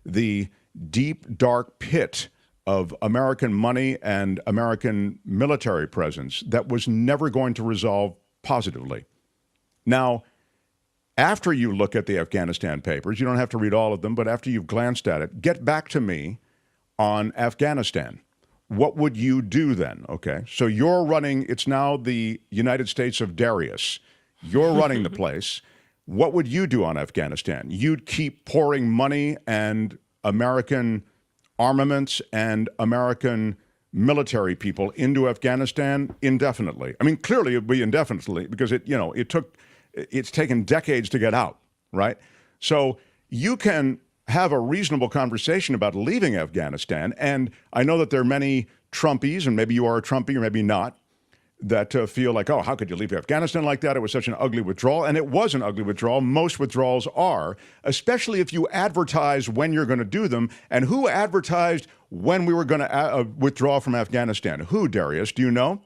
the deep, dark pit of American money and American military presence that was never going to resolve positively. Now, after you look at the Afghanistan papers, you don't have to read all of them, but after you've glanced at it, get back to me on Afghanistan. What would you do then? Okay, so you're running, it's now the United States of Darius. You're running the place. What would you do on Afghanistan? You'd keep pouring money and American armaments and American military people into Afghanistan indefinitely. I mean, clearly it would be indefinitely because it's taken decades to get out, right? So you can have a reasonable conversation about leaving Afghanistan. And I know that there are many Trumpies, and maybe you are a Trumpy or maybe not, that feel like, oh, how could you leave Afghanistan like that? It was such an ugly withdrawal. And it was an ugly withdrawal. Most withdrawals are, especially if you advertise when you're going to do them. And who advertised when we were going to withdraw from Afghanistan? Who, Darius? Do you know?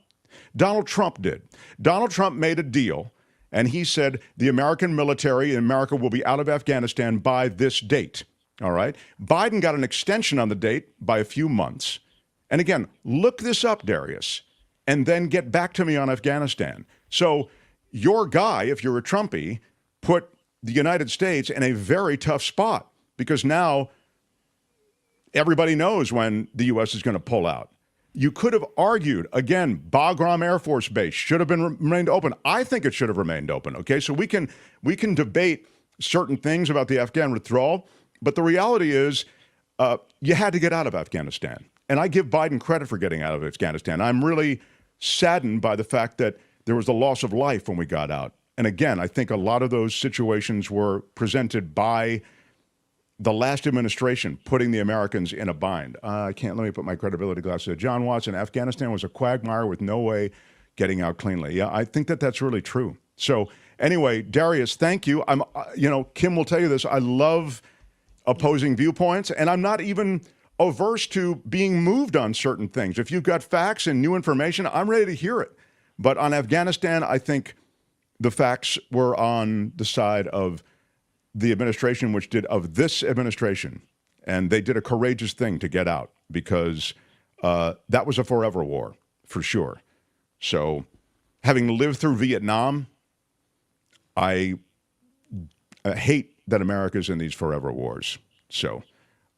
Donald Trump did. Donald Trump made a deal, and he said the American military in America will be out of Afghanistan by this date. All right? Biden got an extension on the date by a few months. And again, look this up, Darius, and then get back to me on Afghanistan. So your guy, if you're a Trumpy, put the United States in a very tough spot because now everybody knows when the U.S. is going to pull out. You could have argued, again, Bagram Air Force Base should have remained open. I think it should have remained open, okay? So we can debate certain things about the Afghan withdrawal, but the reality is you had to get out of Afghanistan. And I give Biden credit for getting out of Afghanistan. I'm really saddened by the fact that there was a loss of life when we got out. And again, I think a lot of those situations were presented by the last administration, putting the Americans in a bind. Let me put my credibility glasses on. John Watson, Afghanistan was a quagmire with no way getting out cleanly. Yeah, I think that that's really true. So anyway, Darius, thank you. Kim will tell you this. I love opposing viewpoints, and I'm not even averse to being moved on certain things. If you've got facts and new information, I'm ready to hear it. But on Afghanistan, I think the facts were on the side of the administration, this administration, and they did a courageous thing to get out, because that was a forever war, for sure. So having lived through Vietnam, I hate that America's in these forever wars. So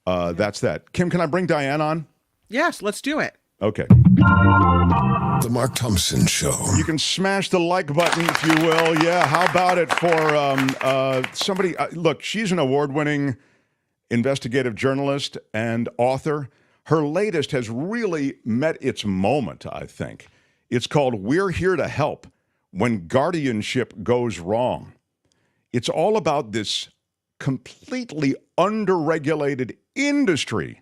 that's that. Kim, can I bring Diane on? Yes, let's do it. Okay. The Mark Thompson Show. You can smash the like button, if you will. Yeah, how about it for somebody? Look, she's an award-winning investigative journalist and author. Her latest has really met its moment, I think. It's called We're Here to Help When Guardianship Goes Wrong. It's all about this completely underregulated industry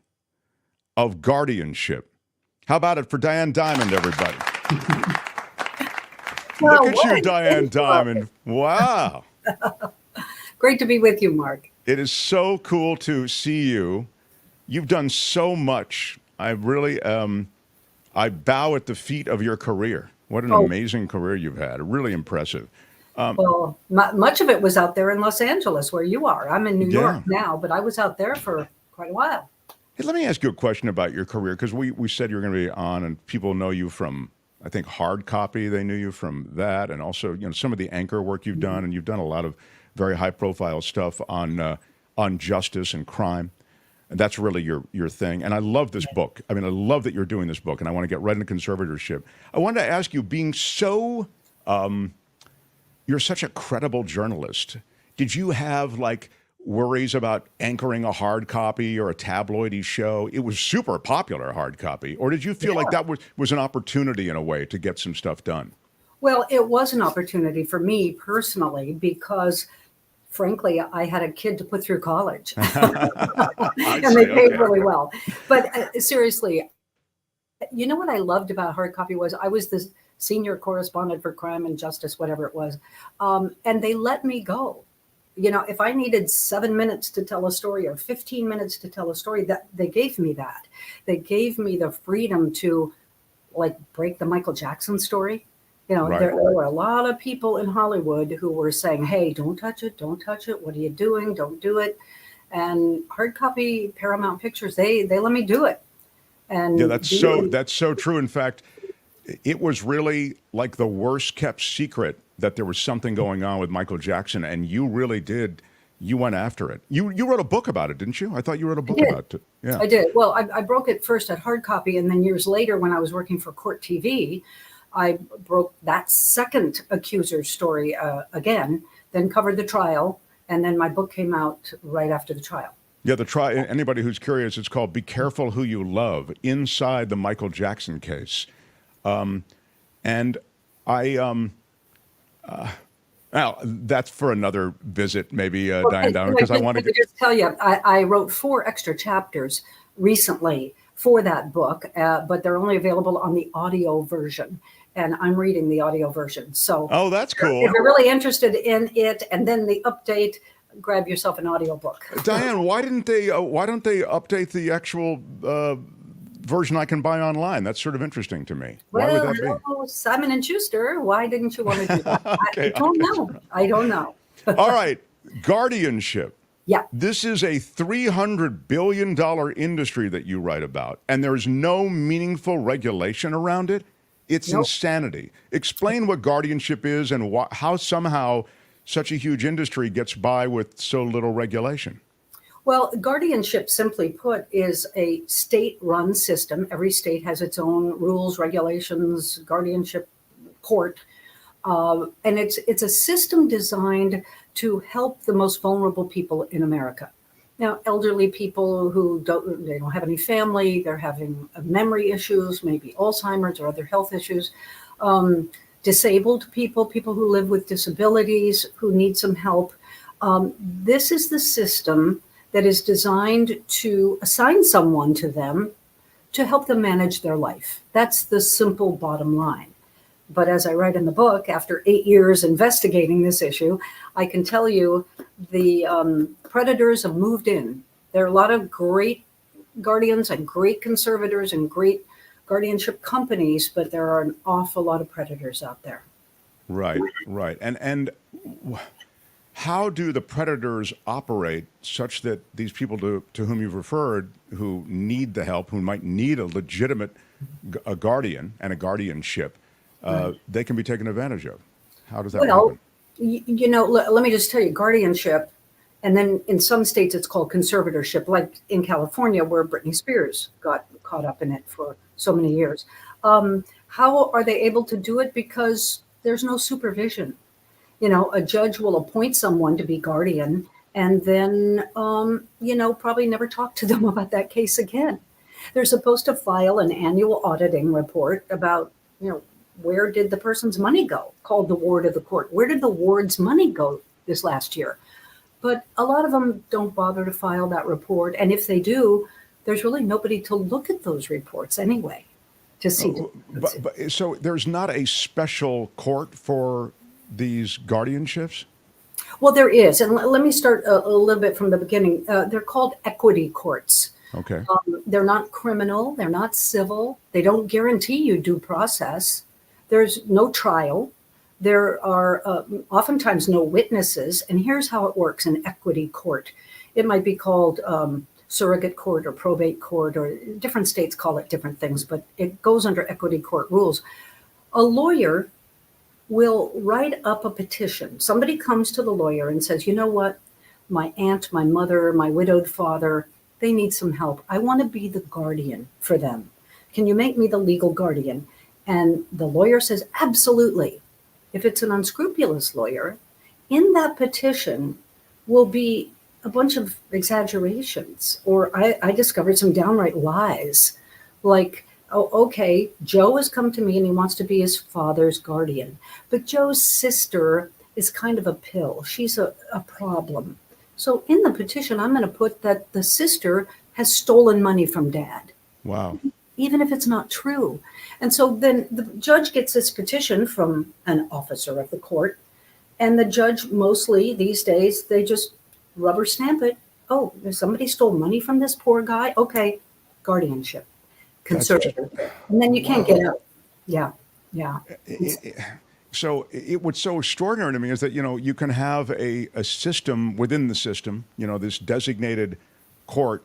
of guardianship. How about it for Diane Dimond, everybody? Well, look at you, Diane Dimond. Wow. Great to be with you, Mark. It is so cool to see you. You've done so much. I really, I bow at the feet of your career. What an amazing career you've had. Really impressive. Well, much of it was out there in Los Angeles, where you are. I'm in New York now, but I was out there for quite a while. Hey, let me ask you a question about your career, because we said you were going to be on, and people know you from, I think, Hard Copy. They knew you from that, and also, some of the anchor work you've done, and you've done a lot of very high-profile stuff on justice and crime. And that's really your thing. And I love this book. I mean, I love that you're doing this book, and I want to get right into conservatorship. I wanted to ask you, being so, you're such a credible journalist, did you have, worries about anchoring a hard copy or a tabloidy show? It was super popular, Hard Copy. Or did you feel like that was an opportunity in a way to get some stuff done? Well, it was an opportunity for me personally, because frankly, I had a kid to put through college and they paid really well. But seriously, you know what I loved about Hard Copy was I was the senior correspondent for Crime and Justice, whatever it was. And they let me go. If I needed 7 minutes to tell a story or 15 minutes to tell a story, that they gave me that. They gave me the freedom to break the Michael Jackson story. Right. There were a lot of people in Hollywood who were saying, hey, don't touch it. Don't touch it. What are you doing? Don't do it. And Hard Copy, Paramount Pictures, they let me do it. And yeah, that's so true. In fact, it was really like the worst kept secret that there was something going on with Michael Jackson, and you really did. You went after it. You wrote a book about it, didn't you? I thought you wrote a book about it. Yeah, I did. Well, I broke it first at Hard Copy, and then years later, when I was working for Court TV, I broke that second accuser story again, then covered the trial, and then my book came out right after the trial. Yeah, the trial. Anybody who's curious, it's called "Be Careful Who You Love: Inside the Michael Jackson Case," and I. Well, that's for another visit, maybe, Diane Dimond, because I want to just tell you, I wrote 4 extra chapters recently for that book, but they're only available on the audio version, and I'm reading the audio version. So, oh, that's cool. If you're really interested in it, and then the update, grab yourself an audio book. Diane, why don't they update the actual version I can buy online? That's sort of interesting to me. Why would that be? Simon & Schuster, why didn't you want to do that? Okay, I don't know. All right, guardianship. Yeah. This is a $300 billion industry that you write about, and there's no meaningful regulation around it. It's insanity. Explain what guardianship is and how somehow such a huge industry gets by with so little regulation. Well, guardianship, simply put, is a state-run system. Every state has its own rules, regulations, guardianship court. And it's a system designed to help the most vulnerable people in America. Now, elderly people who they don't have any family, they're having memory issues, maybe Alzheimer's or other health issues. Disabled people, people who live with disabilities, who need some help. This is the system that is designed to assign someone to them to help them manage their life. That's the simple bottom line. But as I write in the book, after 8 years investigating this issue, I can tell you the predators have moved in. There are a lot of great guardians and great conservators and great guardianship companies, but there are an awful lot of predators out there. Right. And how do the predators operate such that these people to whom you've referred, who need the help, who might need a legitimate guardian and a guardianship, they can be taken advantage of? How does that happen? Let me just tell you, guardianship, and then in some states it's called conservatorship, like in California where Britney Spears got caught up in it for so many years. How are they able to do it? Because there's no supervision. A judge will appoint someone to be guardian and then, probably never talk to them about that case again. They're supposed to file an annual auditing report about, where did the person's money go, called the ward of the court. Where did the ward's money go this last year? But a lot of them don't bother to file that report. And if they do, there's really nobody to look at those reports anyway to see. So there's not a special court for these guardianships? Well, there is. And let me start a little bit from the beginning. They're called equity courts. Okay. They're not criminal. They're not civil. They don't guarantee you due process. There's no trial. There are oftentimes no witnesses. And here's how it works in equity court. It might be called surrogate court or probate court, or different states call it different things, but it goes under equity court rules. A lawyer will write up a petition. Somebody comes to the lawyer and says, you know what, my aunt, my mother, my widowed father, they need some help. I want to be the guardian for them. Can you make me the legal guardian? And the lawyer says, absolutely. If it's an unscrupulous lawyer, in that petition will be a bunch of exaggerations, or I discovered some downright lies, like, oh, okay, Joe has come to me and he wants to be his father's guardian, but Joe's sister is kind of a pill. She's a problem. So in the petition, I'm going to put that the sister has stolen money from dad. Wow. Even if it's not true. And so then the judge gets this petition from an officer of the court, and the judge mostly these days, they just rubber stamp it. Oh, somebody stole money from this poor guy. Okay, guardianship, conservative. And then you can't get out. Yeah. So what's so extraordinary to me is that, you can have a system within the system, this designated court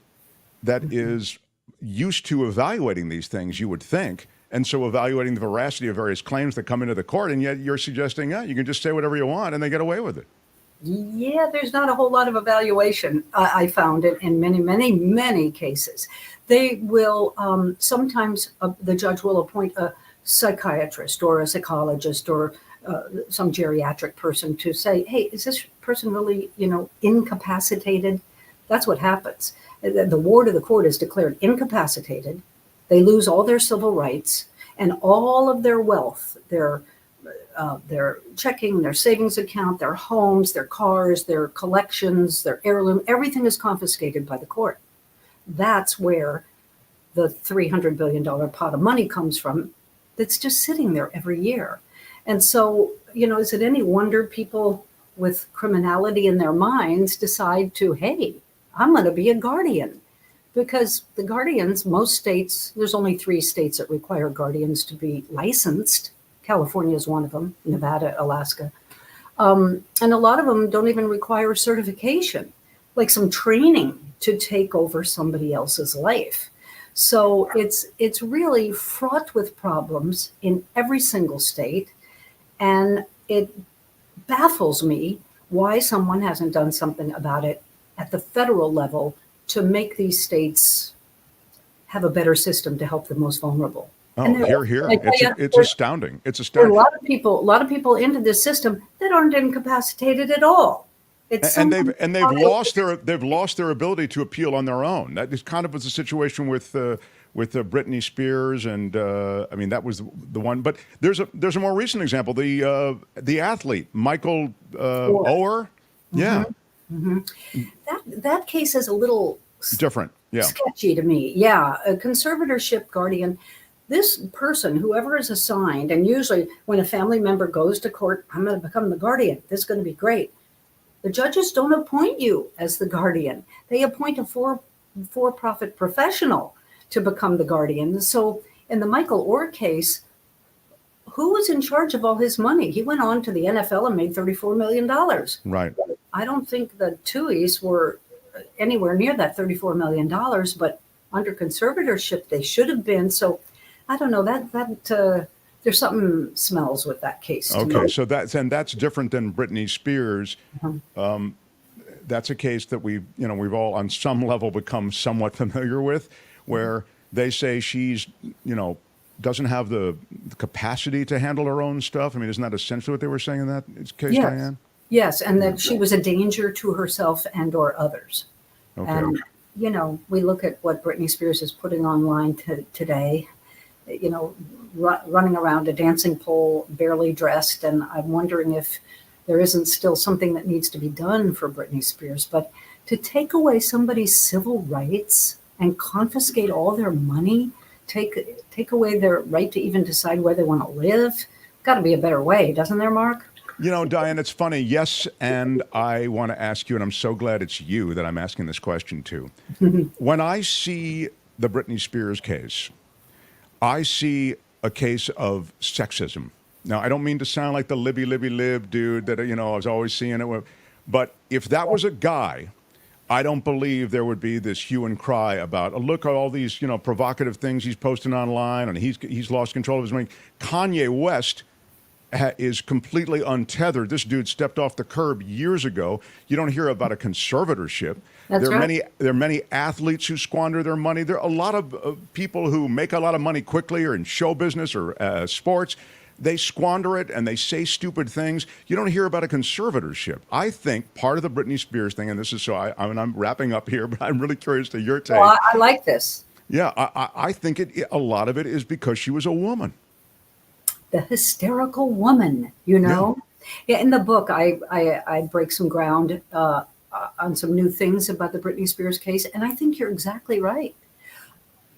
that is used to evaluating these things, you would think. And so evaluating the veracity of various claims that come into the court. And yet you're suggesting, you can just say whatever you want and they get away with it. Yeah, there's not a whole lot of evaluation. I found it in many, many, many cases. They will sometimes the judge will appoint a psychiatrist or a psychologist or some geriatric person to say, hey, is this person really, incapacitated? That's what happens. The ward of the court is declared incapacitated. They lose all their civil rights and all of their wealth, their checking, their savings account, their homes, their cars, their collections, their heirloom, everything is confiscated by the court. That's where the $300 billion pot of money comes from that's just sitting there every year. And so, is it any wonder people with criminality in their minds decide to, hey, I'm going to be a guardian? Because the guardians, most states, there's only 3 states that require guardians to be licensed. California is one of them, Nevada, Alaska. And a lot of them don't even require certification, like some training to take over somebody else's life. So it's really fraught with problems in every single state. And it baffles me why someone hasn't done something about it at the federal level to make these states have a better system to help the most vulnerable. Oh, here. It's astounding. It's There are astounding. a lot of people into this system that aren't incapacitated at all. they've lost their ability to appeal on their own. That is kind of was the situation with Britney Spears, and I mean that was the one. But there's a more recent example. The athlete Michael Oher. Yeah. Mm-hmm. That case is a little different. Yeah. Sketchy to me. Yeah. A conservatorship guardian. This person, whoever is assigned, and usually when a family member goes to court, I'm going to become the guardian. This is going to be great. The judges don't appoint you as the guardian. They appoint a for-profit professional to become the guardian. So in the Michael Oher case, who was in charge of all his money? He went on to the NFL and made $34 million. Right. I don't think the Tuohys were anywhere near that $34 million, but under conservatorship, they should have been. So I don't know, that there's something smells with that case. Okay, so that's different than Britney Spears. Mm-hmm. That's a case that we've all on some level become somewhat familiar with, where they say she's, doesn't have the capacity to handle her own stuff. I mean, isn't that essentially what they were saying in that case, yes. Diane? Yes, and that she was a danger to herself and or others. Okay. And, we look at what Britney Spears is putting online today, running around a dancing pole, barely dressed. And I'm wondering if there isn't still something that needs to be done for Britney Spears. But to take away somebody's civil rights and confiscate all their money, take away their right to even decide where they want to live, got to be a better way, doesn't there, Mark? Diane, it's funny. Yes, and I want to ask you, and I'm so glad it's you that I'm asking this question to. When I see the Britney Spears case, I see a case of sexism. Now, I don't mean to sound like the libby lib dude that, I was always seeing it with. But if that was a guy, I don't believe there would be this hue and cry about, look at all these, provocative things he's posting online and he's lost control of his money. Kanye West is completely untethered. This dude stepped off the curb years ago. You don't hear about a conservatorship. That's right. There are many athletes who squander their money. There are a lot of people who make a lot of money quickly or in show business or sports. They squander it and they say stupid things. You don't hear about a conservatorship. I think part of the Britney Spears thing, and this is I'm wrapping up here, but I'm really curious to your take. Well, I like this. Yeah, I think a lot of it is because she was a woman. The hysterical woman, Yeah, in the book, I break some ground on some new things about the Britney Spears case, and I think you're exactly right.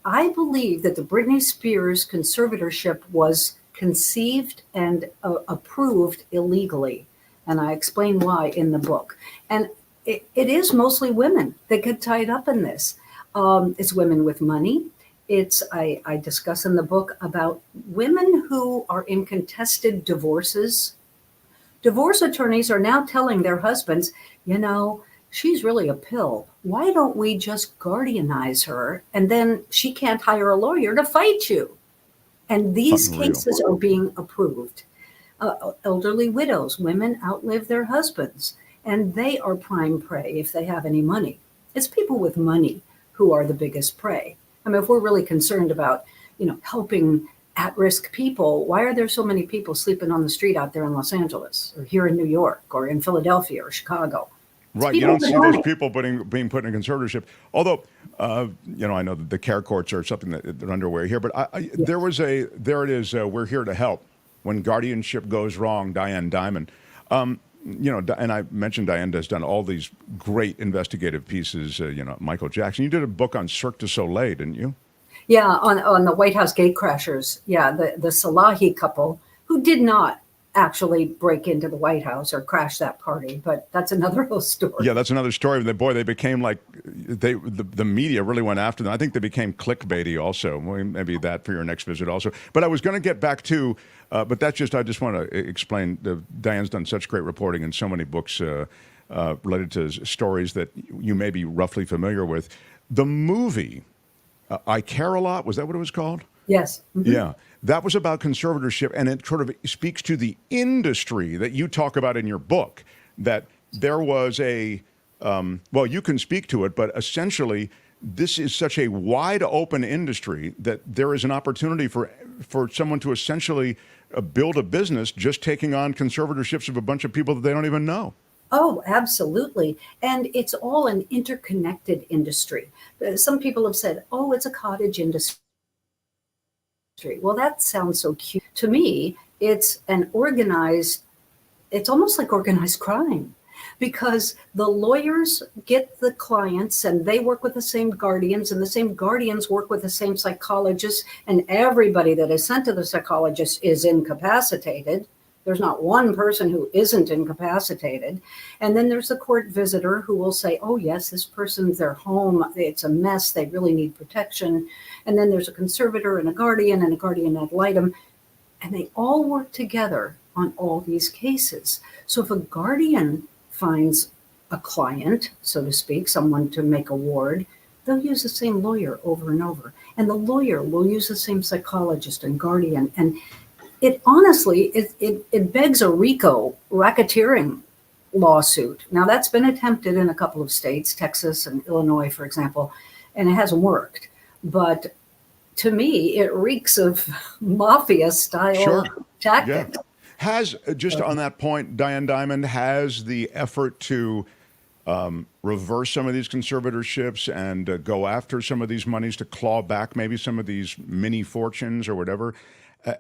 I believe that the Britney Spears conservatorship was conceived and approved illegally, and I explain why in the book. And it is mostly women that get tied up in this. It's women with money. I discuss in the book about women who are in contested divorces. Divorce attorneys are now telling their husbands, she's really a pill. Why don't we just guardianize her and then she can't hire a lawyer to fight you? And these cases are being approved. Elderly widows, women outlive their husbands, and they are prime prey if they have any money. It's people with money who are the biggest prey. I mean, if we're really concerned about, helping at-risk people, why are there so many people sleeping on the street out there in Los Angeles or here in New York or in Philadelphia or Chicago? Right, you don't see those people being put in a conservatorship. Although, I know that the care courts are something that are underway here, but there it is, we're here to help. When Guardianship Goes Wrong, Diane Dimond. And I mentioned Diane has done all these great investigative pieces, Michael Jackson. You did a book on Cirque du Soleil, didn't you? Yeah, on the White House gate crashers. Yeah, the Salahi couple who did not actually break into the White House or crash that party, but that's another whole story. Yeah, that's another story. They became like the media really went after them. I think they became clickbaity also. Maybe that for your next visit also. But I was going to get back to, but I just want to explain. Diane's done such great reporting in so many books related to stories that you may be roughly familiar with. The movie, I Care a Lot, was that what it was called? Yes. Mm-hmm. Yeah. That was about conservatorship, and it sort of speaks to the industry that you talk about in your book, that there was you can speak to it, but essentially this is such a wide open industry that there is an opportunity for someone to essentially build a business just taking on conservatorships of a bunch of people that they don't even know. Oh, absolutely. And it's all an interconnected industry. Some people have said, oh, it's a cottage industry. Well, that sounds so cute. To me, it's it's almost like organized crime, because the lawyers get the clients and they work with the same guardians, and the same guardians work with the same psychologists, and everybody that is sent to the psychologist is incapacitated. There's not one person who isn't incapacitated. And then there's the court visitor who will say, oh, yes, this person's their home. It's a mess. They really need protection. And then there's a conservator and a guardian ad litem. And they all work together on all these cases. So if a guardian finds a client, so to speak, someone to make a ward, they'll use the same lawyer over and over. And the lawyer will use the same psychologist and guardian. And it honestly, it begs a RICO racketeering lawsuit. Now, that's been attempted in a couple of states, Texas and Illinois, for example, and it hasn't worked. But to me, it reeks of mafia-style tactics. Yeah. Has, just on that point, Diane Dimond, has the effort to reverse some of these conservatorships and go after some of these monies to claw back maybe some of these mini fortunes or whatever,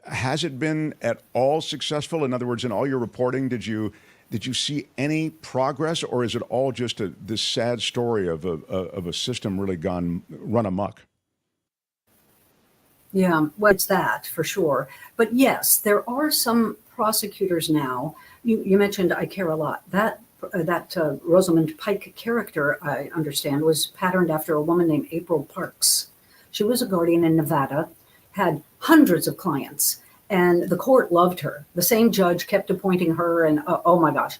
has it been at all successful? In other words, in all your reporting, did you see any progress, or is it all just this sad story of a system really run amok? Yeah, well, it's that for sure. But yes, there are some prosecutors now. You mentioned I Care a Lot. That Rosamund Pike character, I understand, was patterned after a woman named April Parks. She was a guardian in Nevada, had hundreds of clients, and the court loved her. The same judge kept appointing her, and oh my gosh,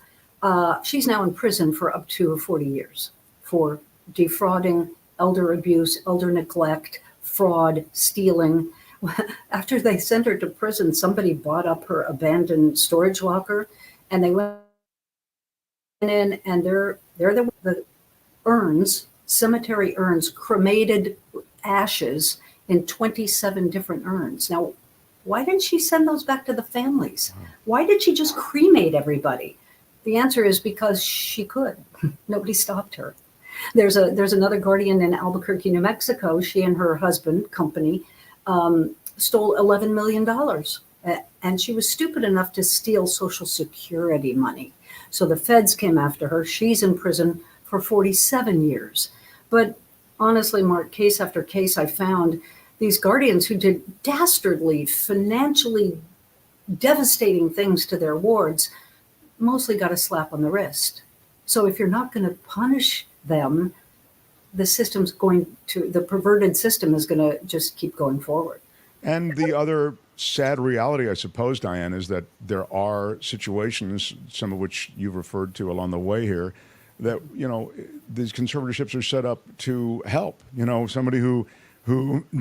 she's now in prison for up to 40 years for defrauding, elder abuse, elder neglect, fraud, stealing. After they sent her to prison, somebody bought up her abandoned storage locker, and they went in, and they're the urns, cemetery urns, cremated ashes in 27 different urns. Now, why didn't she send those back to the families? Why did she just cremate everybody? The answer is because she could. Nobody stopped her. There's another guardian in Albuquerque, New Mexico. She and her husband, company, stole $11 million. And she was stupid enough to steal Social Security money. So the feds came after her. She's in prison for 47 years. But honestly, Mark, case after case, I found these guardians who did dastardly, financially devastating things to their wards mostly got a slap on the wrist. So if you're not going to punish them, the perverted system is going to just keep going forward. And the other sad reality, I suppose, Diane, is that there are situations, some of which you've referred to along the way here, that, these conservatorships are set up to help, somebody who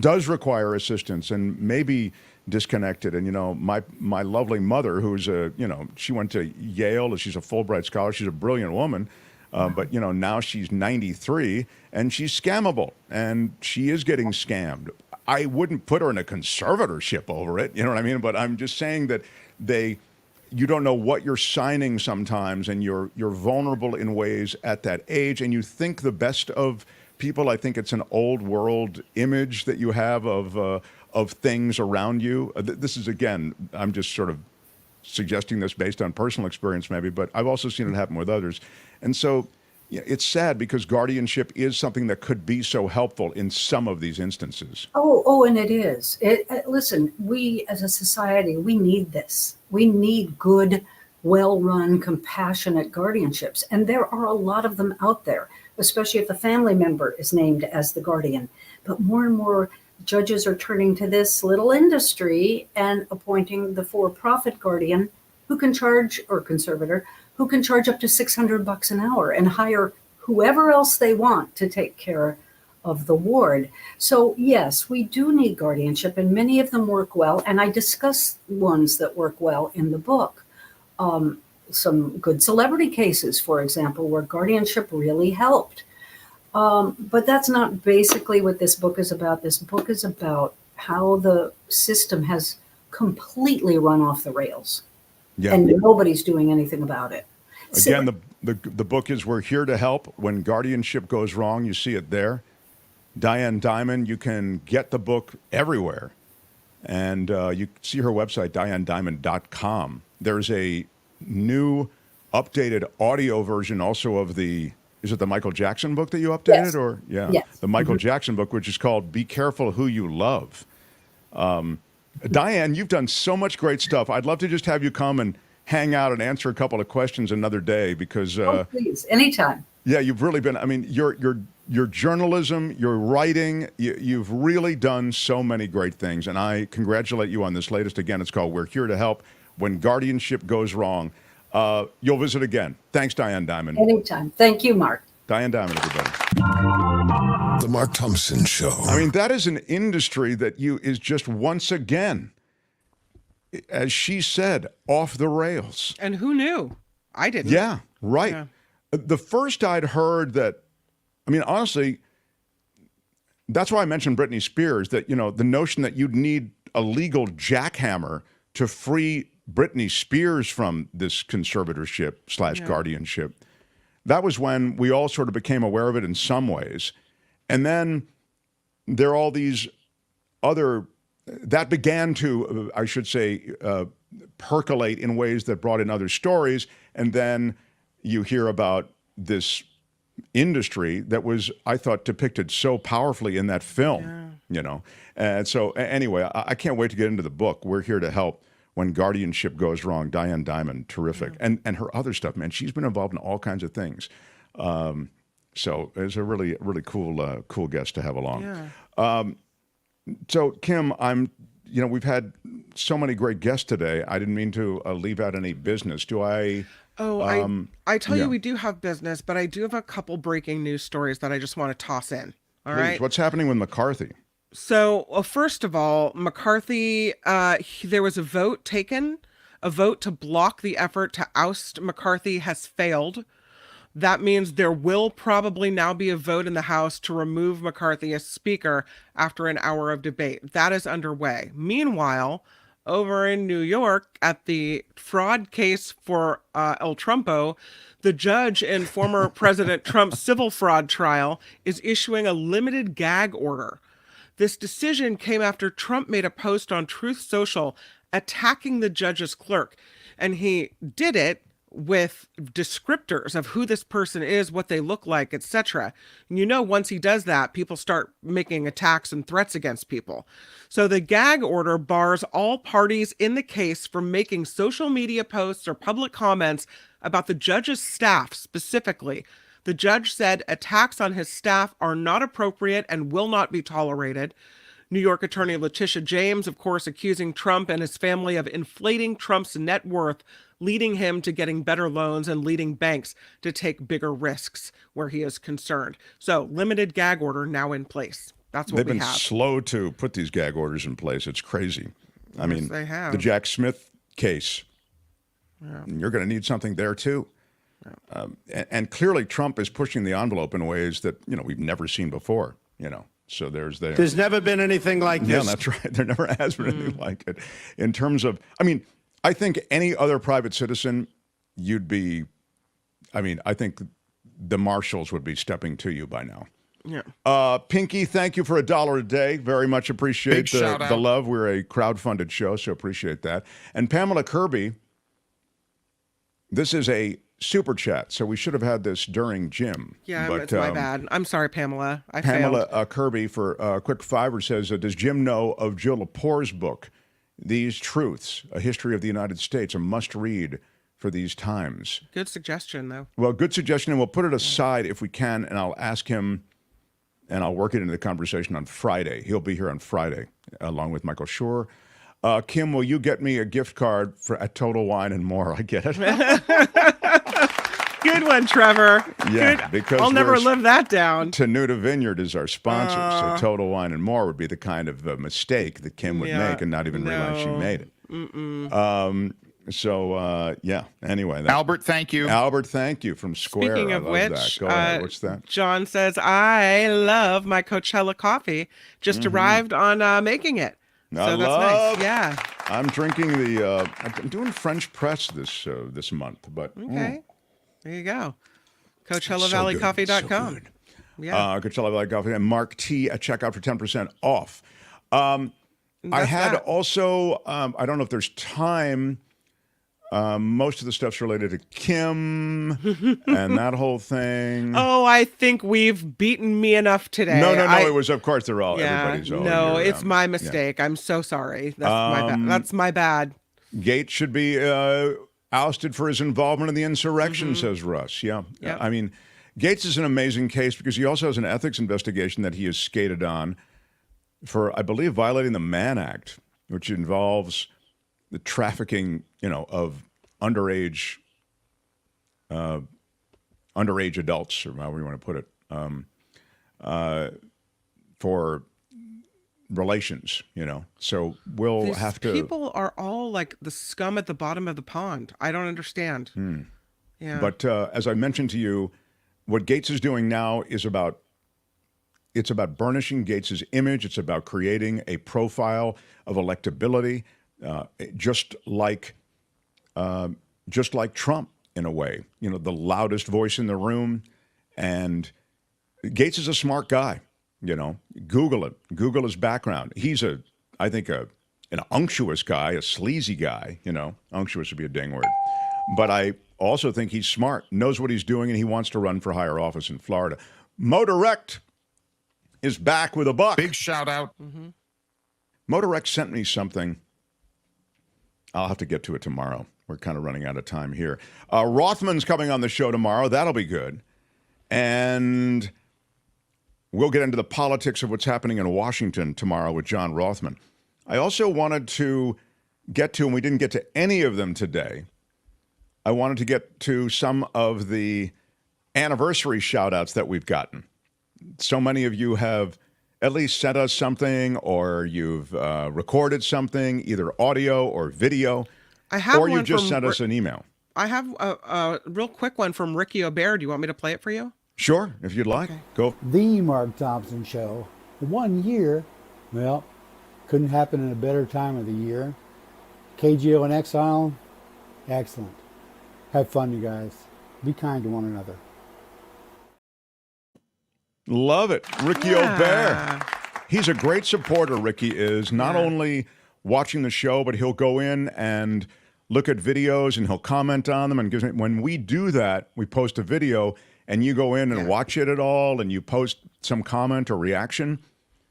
does require assistance and maybe disconnected. And, my lovely mother, who's she went to Yale, she's a Fulbright scholar, she's a brilliant woman. But, now she's 93 and she's scammable, and she is getting scammed. I wouldn't put her in a conservatorship over it. You know what I mean? But I'm just saying that you don't know what you're signing sometimes, and you're vulnerable in ways at that age, and you think the best of people. I think it's an old world image that you have of things around you. This is, again, I'm just sort of suggesting this based on personal experience maybe, but I've also seen it happen with others. And so it's sad, because guardianship is something that could be so helpful in some of these instances. Oh, and it is. Listen, we as a society, we need this. We need good, well-run, compassionate guardianships. And there are a lot of them out there, especially if the family member is named as the guardian. But more and more judges are turning to this little industry and appointing the for-profit guardian who can charge, or conservator, who can charge up to $600 an hour and hire whoever else they want to take care of the ward. So yes, we do need guardianship, and many of them work well. And I discuss ones that work well in the book. Some good celebrity cases, for example, where guardianship really helped. But that's not basically what this book is about. This book is about how the system has completely run off the rails. Yeah. And nobody's doing anything about it. Again, The book is We're Here to Help When Guardianship Goes Wrong. You see it there. Diane Dimond, you can get the book everywhere. And you see her website, dianedimond.com. There's a new updated audio version also of is it the Michael Jackson book that you updated? Yes. Or yeah, yes. The Michael Jackson book, which is called Be Careful Who You Love. Diane, you've done so much great stuff. I'd love to just have you come and hang out and answer a couple of questions another day because please, anytime. Yeah, you've really been, I mean, your journalism, your writing, you've really done so many great things, and I congratulate you on this latest. Again, it's called We're Here to Help When Guardianship Goes Wrong. You'll visit again. Thanks, Diane Dimond. Anytime. Thank you, Mark. Diane Dimond, everybody. The Mark Thompson Show. I mean, that is an industry that is just once again, as she said, off the rails. And who knew? I didn't. Yeah, right. Yeah. The first I'd heard that, I mean, honestly, that's why I mentioned Britney Spears, that, the notion that you'd need a legal jackhammer to free Britney Spears from this conservatorship / guardianship. That was when we all sort of became aware of it in some ways. And then there are all these other, that began to, I should say, percolate in ways that brought in other stories. And then you hear about this industry that was, I thought, depicted so powerfully in that film, And so anyway, I can't wait to get into the book. We're Here to Help When Guardianship Goes Wrong. Diane Dimond, terrific. Yeah. And her other stuff, man, she's been involved in all kinds of things. So it's a really, really cool guest to have along. Yeah. So Kim, we've had so many great guests today. I didn't mean to leave out any business. Do I? I tell you, we do have business, but I do have a couple breaking news stories that I just want to toss in. All Please, right. What's happening with McCarthy? So, first of all, McCarthy, there was a vote taken. A vote to block the effort to oust McCarthy has failed. That means there will probably now be a vote in the House to remove McCarthy as Speaker after an hour of debate. That is underway. Meanwhile, over in New York at the fraud case for El Trumpo, the judge in former President Trump's civil fraud trial is issuing a limited gag order. This decision came after Trump made a post on Truth Social attacking the judge's clerk, and he did it with descriptors of who this person is, what they look like, etc. Once he does that, people start making attacks and threats against people. So the gag order bars all parties in the case from making social media posts or public comments about the judge's staff specifically. The judge said attacks on his staff are not appropriate and will not be tolerated. New York attorney Letitia James, of course, accusing Trump and his family of inflating Trump's net worth, leading him to getting better loans and leading banks to take bigger risks where he is concerned. So limited gag order now in place. That's what we have. They've been slow to put these gag orders in place. It's crazy. I mean, they have. The Jack Smith case, you're going to need something there too. And clearly Trump is pushing the envelope in ways that, we've never seen before, So there's never been anything like this. Yeah, that's right. There never has been anything like it. In terms of, I think any other private citizen, I think the marshals would be stepping to you by now. Yeah. Pinky, thank you for $1 a day. Very much appreciate the love. We're a crowd-funded show, so appreciate that. And Pamela Kirby, this is a super chat, so we should have had this during Jim. Yeah, but, it's my bad. I'm sorry, Pamela. Pamela Kirby for a quick $5 says, does Jim know of Jill Lepore's book, These Truths, A History of the United States, a must-read for these times? Good suggestion, though. Well, good suggestion, and we'll put it aside if we can, and I'll ask him, and I'll work it into the conversation on Friday. He'll be here on Friday, along with Michael Schur. Kim, will you get me a gift card at Total Wine and More? I get it. Good one, Trevor. Yeah, Good. because I'll never live that down. Tenuta Vineyard is our sponsor, so Total Wine and More would be the kind of mistake that Kim would make and not even realize she made it. Anyway. Albert, thank you. Albert, thank you from Square. Speaking of which, Go ahead. What's that? John says, I love my Coachella coffee. Just arrived on making it. So that's nice. Yeah. I'm drinking I'm doing French press this month, but okay. There you go. CoachellaValleyCoffee.com. Yeah. Coachella Valley Coffee and Mark T at checkout for 10% off. I had also, I don't know if there's time. Most of the stuff's related to Kim and that whole thing. Oh, I think we've beaten me enough today. No. It was, of course, they're all, everybody's all. No, it's my mistake. I'm so sorry. That's my bad. Gaetz should be ousted for his involvement in the insurrection, says Russ. Yeah. Yep. I mean, Gaetz is an amazing case because he also has an ethics investigation that he is skated on for, I believe, violating the Mann Act, which involves the trafficking, of underage adults, or however you want to put it, for relations, So we'll have to. People are all like the scum at the bottom of the pond. I don't understand. Yeah. But as I mentioned to you, what Gaetz is doing now is about burnishing Gaetz's image. It's about creating a profile of electability, just like Trump in a way. The loudest voice in the room. And Gaetz is a smart guy. Google it. Google his background. He's I think an unctuous guy, a sleazy guy. Unctuous would be a dang word. But I also think he's smart, knows what he's doing, and he wants to run for higher office in Florida. Motorect is back with a buck. Big shout out. Motorect sent me something. I'll have to get to it tomorrow. We're kind of running out of time here. Rothman's coming on the show tomorrow. That'll be good. And we'll get into the politics of what's happening in Washington tomorrow with John Rothman. I also wanted to get to, and we didn't get to any of them today, I wanted to get to some of the anniversary shout-outs that we've gotten. So many of you have at least sent us something, or you've recorded something, either audio or video, or you just sent us an email. I have a real quick one from Ricky O'Bear. Do you want me to play it for you? Sure, if you'd like. Okay. Go. The Mark Thompson Show. 1 year, well, couldn't happen in a better time of the year. KGO in exile, excellent. Have fun, you guys. Be kind to one another. Love it. Ricky O'Bear. He's a great supporter, Ricky is. Not only watching the show, but he'll go in and look at videos and he'll comment on them. And when we do that, we post a video and you go in and watch it at all and you post some comment or reaction.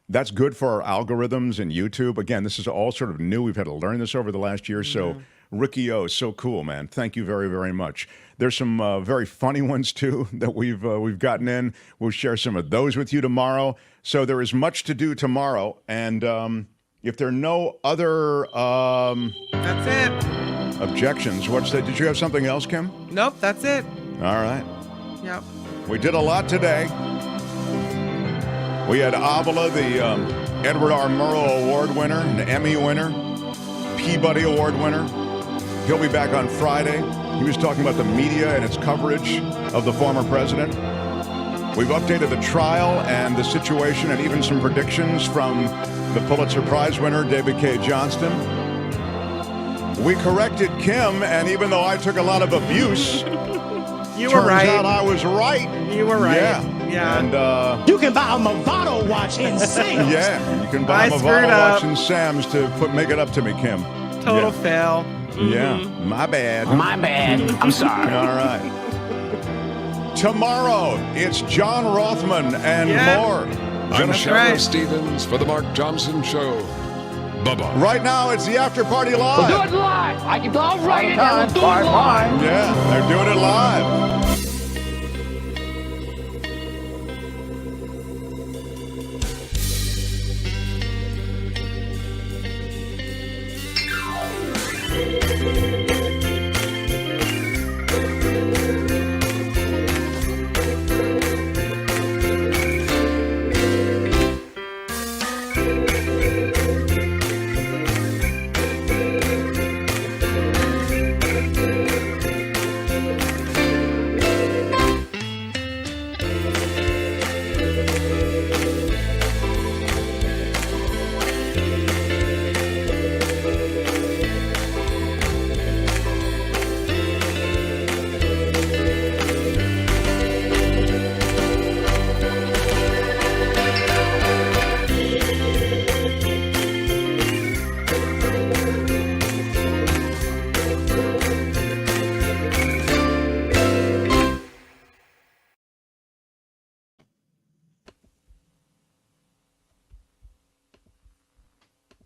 That's good for our algorithms and YouTube. Again, this is all sort of new. We've had to learn this over the last year. So Ricky O, so cool, man. Thank you very, very much. There's some very funny ones, too, that we've gotten in. We'll share some of those with you tomorrow. So there is much to do tomorrow. And if there are no other that's it. Objections, did you have something else, Kim? Nope, that's it. All right. Yep. We did a lot today. We had Avila, the Edward R. Murrow Award winner, an Emmy winner, Peabody Award winner. He'll be back on Friday. He was talking about the media and its coverage of the former president. We've updated the trial and the situation and even some predictions from the Pulitzer Prize winner, David Cay Johnston. We corrected Kim, and even though I took a lot of abuse, you were right. Turns out I was right. You were right. Yeah. And you can buy a Movado watch in Sam's. Yeah, you can buy a Movado watch in Sam's to make it up to me, Kim. Total fail. Yeah, my bad. My bad. I'm sorry. All right. Tomorrow, it's John Rothman and more. I'm Sheriff Stevens for the Mark Thompson Show. Bye-bye. Right now, it's the After Party Live. We'll do it live. I'll write it and we'll do it live. Yeah, they're doing it live.